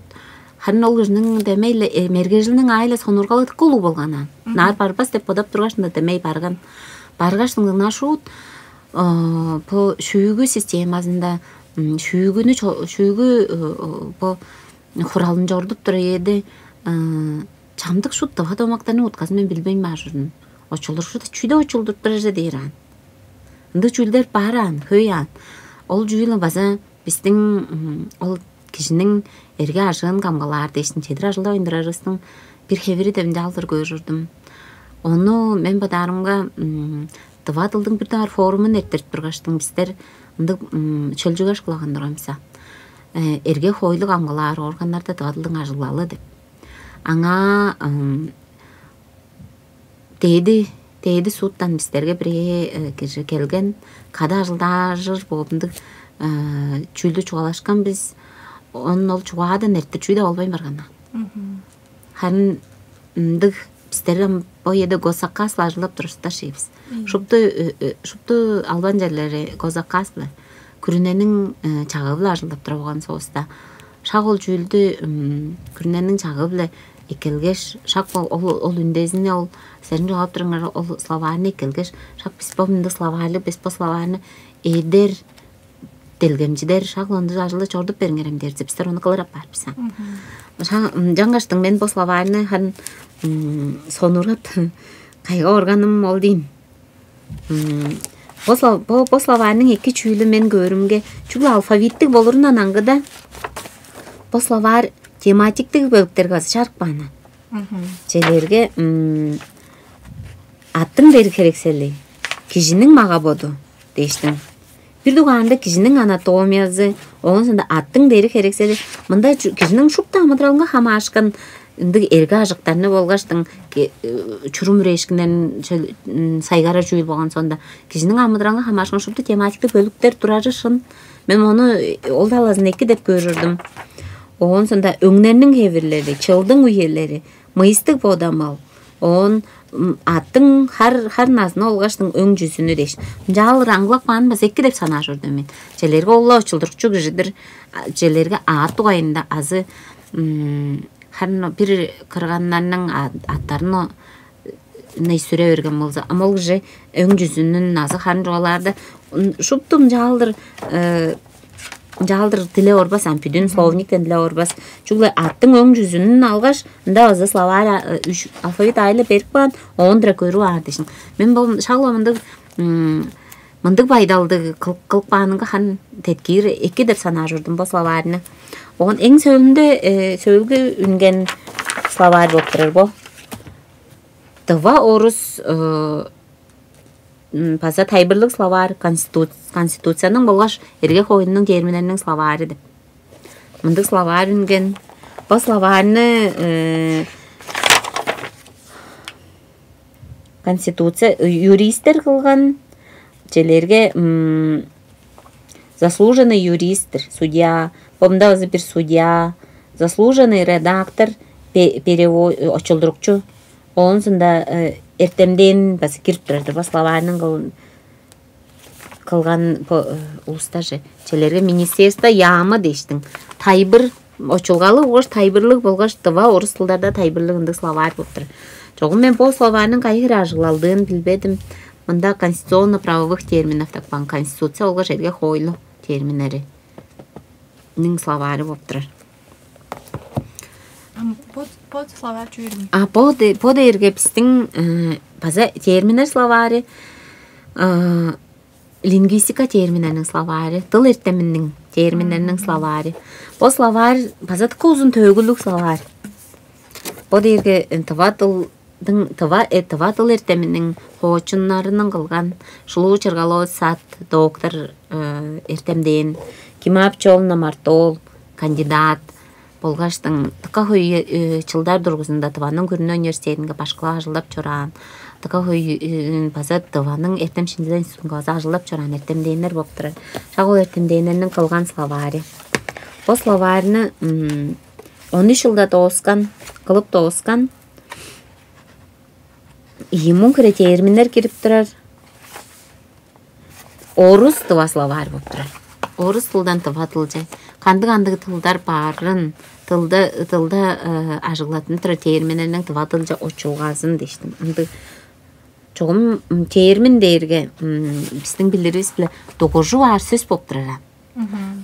харын ол кишинин демейле мергежилинин айла сонургалы тыкылуу болган. Нар барбас деп бодоп тургашында демей барган. Баргаштыгына шут по шүүгү системасында шүүгү по куралын жордуп тура эди чамдык шут тавадамактарын утказ мен билбейм ажырын. Очулур шут чүйдө очулдуп турар дейран. Ынды чүлдер баран, хөян. Ол жүйүлө база биздин ол кишинин эрге ажыгын камгалаар дейсин чедир ажылда ойндурарыстын бир хебири деп жалдыр көрүрдүм. Ону мен бадарымга Тавадылдың бир дагы форумун эртирип тургаштын биздер ынды чөлжүгаш кылаган турамса. Эрге хойлу камгалаар органдарда тавадылдың ажыглалы деп. Аңа Тейди судтан бистерге бир киши келген, када ажылдажыр болундук чүлдү чугалашкан биз, ол чугадан эртир чүйдө болбой барган. Хан мдык бистерден боеде госакас лажылап турушта шейбиз. Шупту албан жерлери госакас бла. Күрүненин чагы лажылап тура болгон соуста. Шагыл жүүлдү күрүненин чагы бла экелгеш шак ол үндезине ол сен жооп турыңар ол словарны экелгеш шак бис бомунду словарлы бис по словарны эдер делгемжидер шаглонду жажылы чордуп бериңерем дерди бистер ону кылырап барбыз. Жаңгаштың мен по словарны хан сонурат кайга органым ол дейм. По словарның эки чүүлү мен көрүмге чүгү алфавиттик болурунан аңгыда по словар тематиктик бөлүктерге чаркпаны. Желерге аттың дери керексели, кишинин мага боду дейштим. Бир дуганда кишинин анатомиясы, оңсунда аттың дери керексели, мында кишинин шупта амадралга хамашкан ындык эрге ажыктарны болгаштың чурум решкинен сайгара жүйүл болгон сонда кишинин амадралга хамашкан шупта тематиктик бөлүктер турарышын. Мен ону ол далазын эки деп көрүрдүм. Оон сонда өңнернин кебирлери, чылдың үйелери, мыйыстык бодамал. Оон аттың хар назына олгаштың өң жүзүнү деш. Жалыр аңлап баанбас эки деп санаа жүрдүм мен. Желерге олла учулдурчу кишидир, желерге аат тугайында азы хар бир кырганнарның аттарын ней сүрө берген болса, амол киши өң жүзүнүн азы харын жогаларды шуптум жалдыр тиле орбас, ампидүн словниктен тиле орбас. Чуглай аттың өң жүзүнүн алгаш, ында азы словар алфавит айлы берип баан, ондра көрүү ардышын. Мен бұл шагломындык мындык байдалды кылып бааныңга хан теткир эки деп санаа жүрдүм бу словарны. Оон эң сөөлгө үнген словар болуп турар бу. Тыва орус паза тайбырлык словар конституцияның болгаш эрге коюнун терминеринин словары деп. Мындык словар үнген. Бу словарны конституция юристтер кылган, желерге заслуженный юристтер, судья, бомда өзү бир судья, заслуженный редактор, очолдурукчу. Онсунда эртемден басы кирип турарды. Бу словарнын кылган улустажы. Челерге министерство ямы дештиң. Тайбыр очулгалы ош тайбырлык болгош тыва орус тилдарда тайбырлыгында словар болуп тур. Жогум мен бу словарнын кайгы ажыглалдыгын билбедим. Мында конституционно-правовых терминов такпан. Конституция олгош жерге койлуу терминери. Нин словары болуп тур. Под словар чүйрүм. Под эрге биздин база терминер словары, лингвистика терминеринин словары, тыл эртеминин терминеринин словары. Бу словар база узун төгүлүк словар. Под эрге тыва тыл эртеминин коочуннарынын кылган шулуу чыргалоо сат доктор эртемден, Кимап Чол Намартол кандидат болгаштың тыка хой чылдар дургусунда Тыванын Күрүнө университетинге башкала ажылдап чораан. Тыка хой база Тыванын эртем шиндилен институтунга ажылдап чораан эртемдейнер болуп турат. Шагыл эртемдейнердин кылган словары. Бу словарны 13 жылда кылып тоскан. Имун кире терминдер кирип турар. Орус тыва словар болуп турар. Орус тылдан тыва тылжа. Кандык тылдар барын, тылда ажыглатын тура терминердин тыва тылжа очулгазын дештим. Чогум термин дээрге биздин билирибиз биле тогужу бар сөз болуп турар.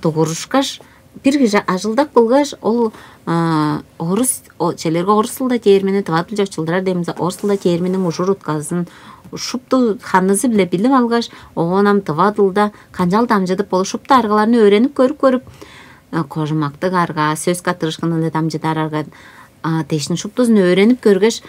Тогурушкаш бир киши ажылдак болгаш ол орус челерге орус тылда термини тыва тылжа очулдурар деймиз. Орус тылда терминин ужур утказын шупту ханызы биле билип алгаш, оғонам тыва тылда канжал дамжыдып болуп шупту аргаларны өйрөнүп көрүп кожумактык арга, сөз катырышканын дамжыдар арга дештин шуптузун өйрөнүп көргөш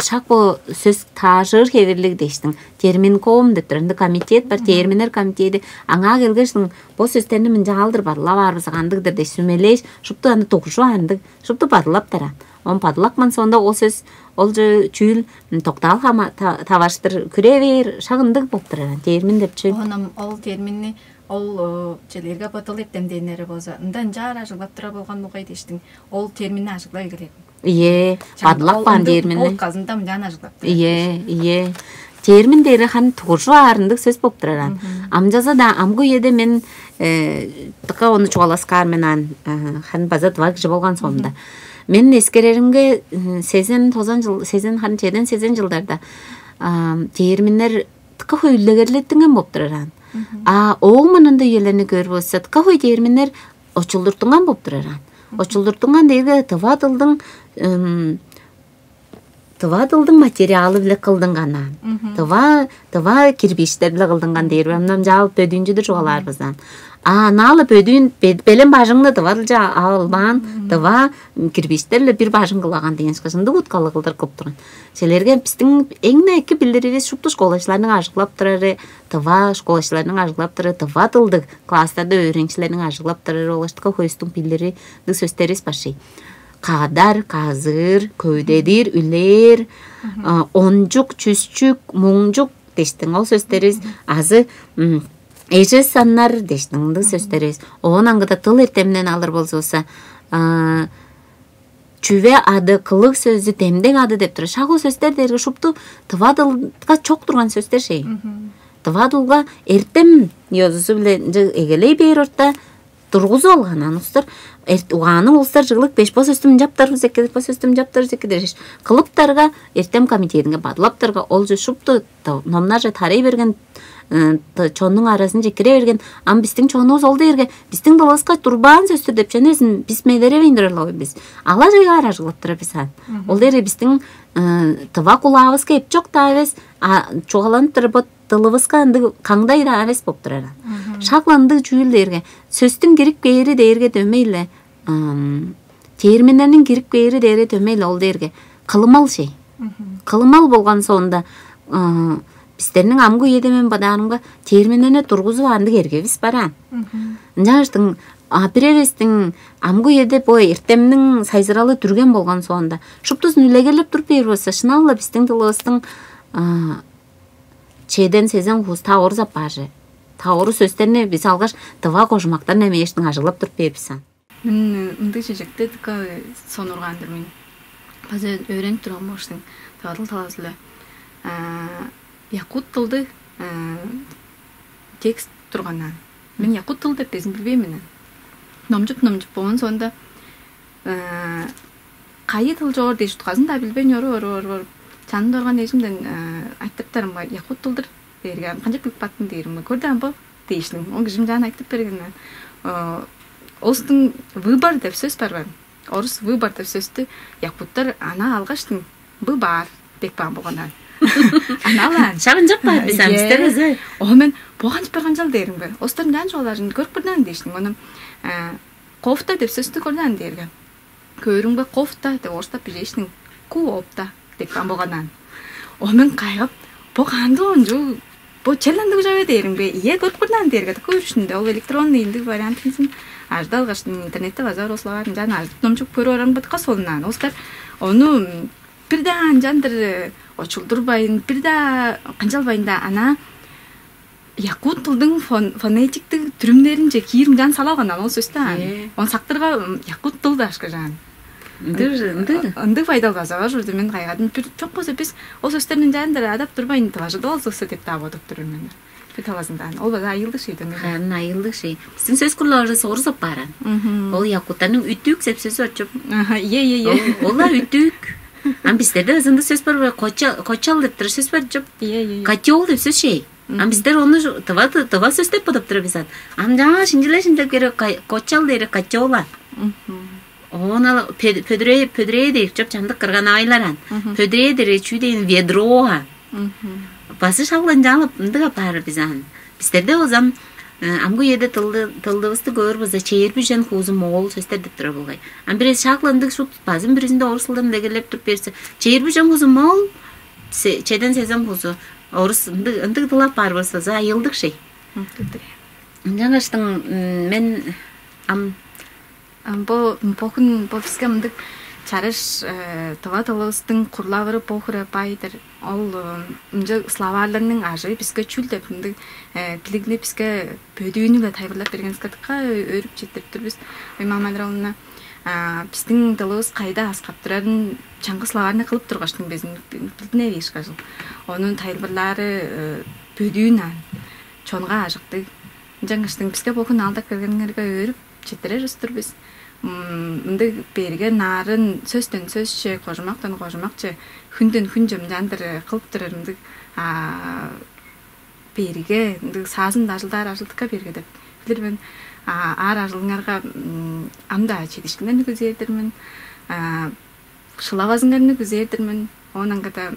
шак бу сөз таашыр кебирлик дештин. Термин ком деп турганда комитет бар, терминер комитети аңа келгештин бу сөздөрүнү мен жалдыр барлап арбыз кандыктыр деп сүмелеш, шупту аны тогушу андык, шупту барлап таран. Он падлакман сонда ол сөз ол чүйүл токтал хама таваштыр күрө бер шагындык болуп турат термин деп чүй. Ол терминни ол челерге батыл эртемдейнери болса, мындан жар ажыглап тура болгон нугай дештиң. Ол терминни ажыглай келет. бадылак бан термини. Ол казында мындан ажыклап. Терминдери хан тугушу арындык сөз болуп тураран. Амжаза да амгу еде мен тыка оны чугаласкар менен хан база 2 киши болгон соомда. Мен эскереримге 80-90 жыл, 80 хан чеден 80 жылдарда терминдер тыка хөйлөгерлеттинген болуп тураран. Оомунунда елени көрүп болсо тыка хой терминдер очулдуртунган болуп тураран. Очулдуртунган деги тывадылдың материалы биле кылдынгана. Тыва кирбиштер биле кылдынган дейр. Мынам жалып бөдүнчүдү жугаларбыздан. Налы бөдүн белем бажыңды тывадылжа албан, тыва кирбиштерле бир бажың кылаган деген шкашынды уткалы кылдыр кылып турган. Селерге биздин эң эки билдирибиз шупту школачылардын ажыклап турары, тыва школачылардын ажыклап турары, тывадылдык класстарда öğrencilerin ажыклап турары олаштыка көстүн билдири сөздөрүбүз башый. Кадар, казыр, көйдедир, үлер, онжук, чүсчүк, муңжук дештин ол сөздөрүбүз. Азы эже саннар дештин сөздөрүбүз. Оон аңгыда тыл эртеминен алыр болсо чүве ады, кылык сөзү, темдек ады деп тура. Шагыл сөздөр дерге шупту тывадылга чок турган сөздөр шей. Тывадылга эртем йозусу биле эгелей бейр орта тургузу алган анустар. Уғаны олыстар жығылық 5 бос өстім жаптар, 8 бос өстім жаптар, дереш. Қылыптарға, ертем комитетінге бадылаптарға, ол жы шупты, номнар жа тарай берген, чонның арасын жекіре берген, бістің чонуыз олды ерге, бістің даласқа турбан сөзді деп жәнесін, біз мейлері бейіндірілі біз. Ала жайға ара жығылыптыра бізан. Ол дері бістің тыва құлағыз кеп жоқ та әвес, чоғаланып тұрып, тылыбызға қаңдай да әвес боп тұрара. Шақланды жүйілдерге, сөздің керік бейірі дейірге дөмейлі, терминдердің керік бейірі дейірге дөмейлі ол дейірге қылымал шей. Қылымал болған соңында біздерінің амгу едемен бадарымға терминдеріне тұрғызу аңды керге біз баран. Жаңыштың апиревестің амгу еде бой ертемнің сайзыралы түрген болған соңында шуптысын үлегелеп тұрып бейір болса, шыналла біздің тылығыстың чеден сезен хуз тауыр запажы. Тауыры сөздеріне біз алғаш тыва қожымақтар нәмештің ажылап тұрып беріпсен. Мен ұнды жежекте тұқа сон ұрғандыр мен. Базы өрен тұрған болшың тағадыл талазылы. Якут тылды текст тұрғаннан. Мен якут тыл деп безін білбеймін. Номжып болған сонда қайы тыл жоғыр дейші тұқазын да білбейін өр. Чанды орған дейшімден айттыптарым ба, якут тылдыр берген, қанжақ біліп баттың дейірім ба, көрден ба дейшінің. Оң жым жан айттып бергеннен. Олыстың выбор деп сөз бар бар. Орыс выбор деп сөзді якуттар ана алғаштың выбор деп баған болғаннан. Аналан. Шағын жоқ ба, біз әмістер өзі. Омен болған жыпырған жал дейірім ба. Олыстардың жан жоғаларын көріп бірден дейшінің. Оның кофта деп сөзді көрден дейірген. Көрің ба кофта деп орыстап білешінің. Куопта деп баған болғаннан. Омен қайғып, бұл қанды онжу, бұл челлендік жауы дейірің бе, ие көріп бірден дейірге көрішінде. Ол электронный ендік вариантыңызын ажды алғаштың интернетте базар осылағарын жан аждып номчук көрі оран бұтқа солынан. Олыстар оны бірден жандыр очылдырбайын, бірден қанжалбайында ана якут тылдың фонетиктік түрімдерін же кейірім жан салауғаннан ол сөзді. Он сақтырға якут тылды ашқы жан. Үнді пайдал базаға жүрді мен қайғадым. Çok болса біз ол сөздерінің жандыр адап тұрбайын тыважыды ол сөзі деп тағы отып тұрыр мен. Талазындан. Ол база айылдық шейді. Айылдық шей. Біздің сөз күрлері соғырсып барын. Ол якуттарының үттік сеп сөзі өтчіп. Е. Олар үттік. Біздерде өзінде сөз бар, қочал деп тұрыр сөз бар жүп. Котел деп сөз шей. Біздер оны тыва сөз деп бұдып тұрыр бізад. Жаңа шинжілер керек қочал дейірі котела. Оны пөдірей дейіп жүп жандық қырған айларан. Пөдірей дейірі чүйдейін ведроға. Басы шағылын жалып ұндыға бары бізан. Біздерде озам амгу еді тылдығысты көр біза чейірбі жан хузы моғыл сөздерді тұры болғай. Бірез шағылындық шут базын бірізінде орысылдан дегелеп тұрып берсі. Чейірбі жан хузы моғыл, чейден сезам хузы орыс ұндық дылап бар болса за айылдық шей. Жаңаштың мен бұл бізге мұндық чарыш тыва-тылыстың құрлағыры похыры пайдыр. Ол славарларының ажы бізге чүл деп мұндық кілігіне бізге бөдуінілі тайбырлап берген сқатыққа өріп жеттіріп тұр біз Мамадыр олына. биздин тылыбыз кайда аскап турарын чаңгы словарный кылып тургаштын безин билдине бешкажыл. Онун тайлбырлары бөлүүн чонга ажыкты. Жаңгаштын бизге бокун алдап келгенгерге өрүп четире жостурбуз. Мындай берге нарын сөздөн сөзче, кожумактан кожумакче, хүндөн күн жамжандыр кылып турарымдык берге саазын ажылдыкка берге деп билирмин. Ар ажылыңарга анда четишкинен күзедирмин. Шылабазыңарны күзедирмин. Онан ката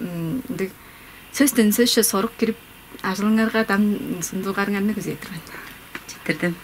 сөздөн сөзче сорук кирип ажылыңарга дам сундугарыңарны күзедирмин. Четирдим.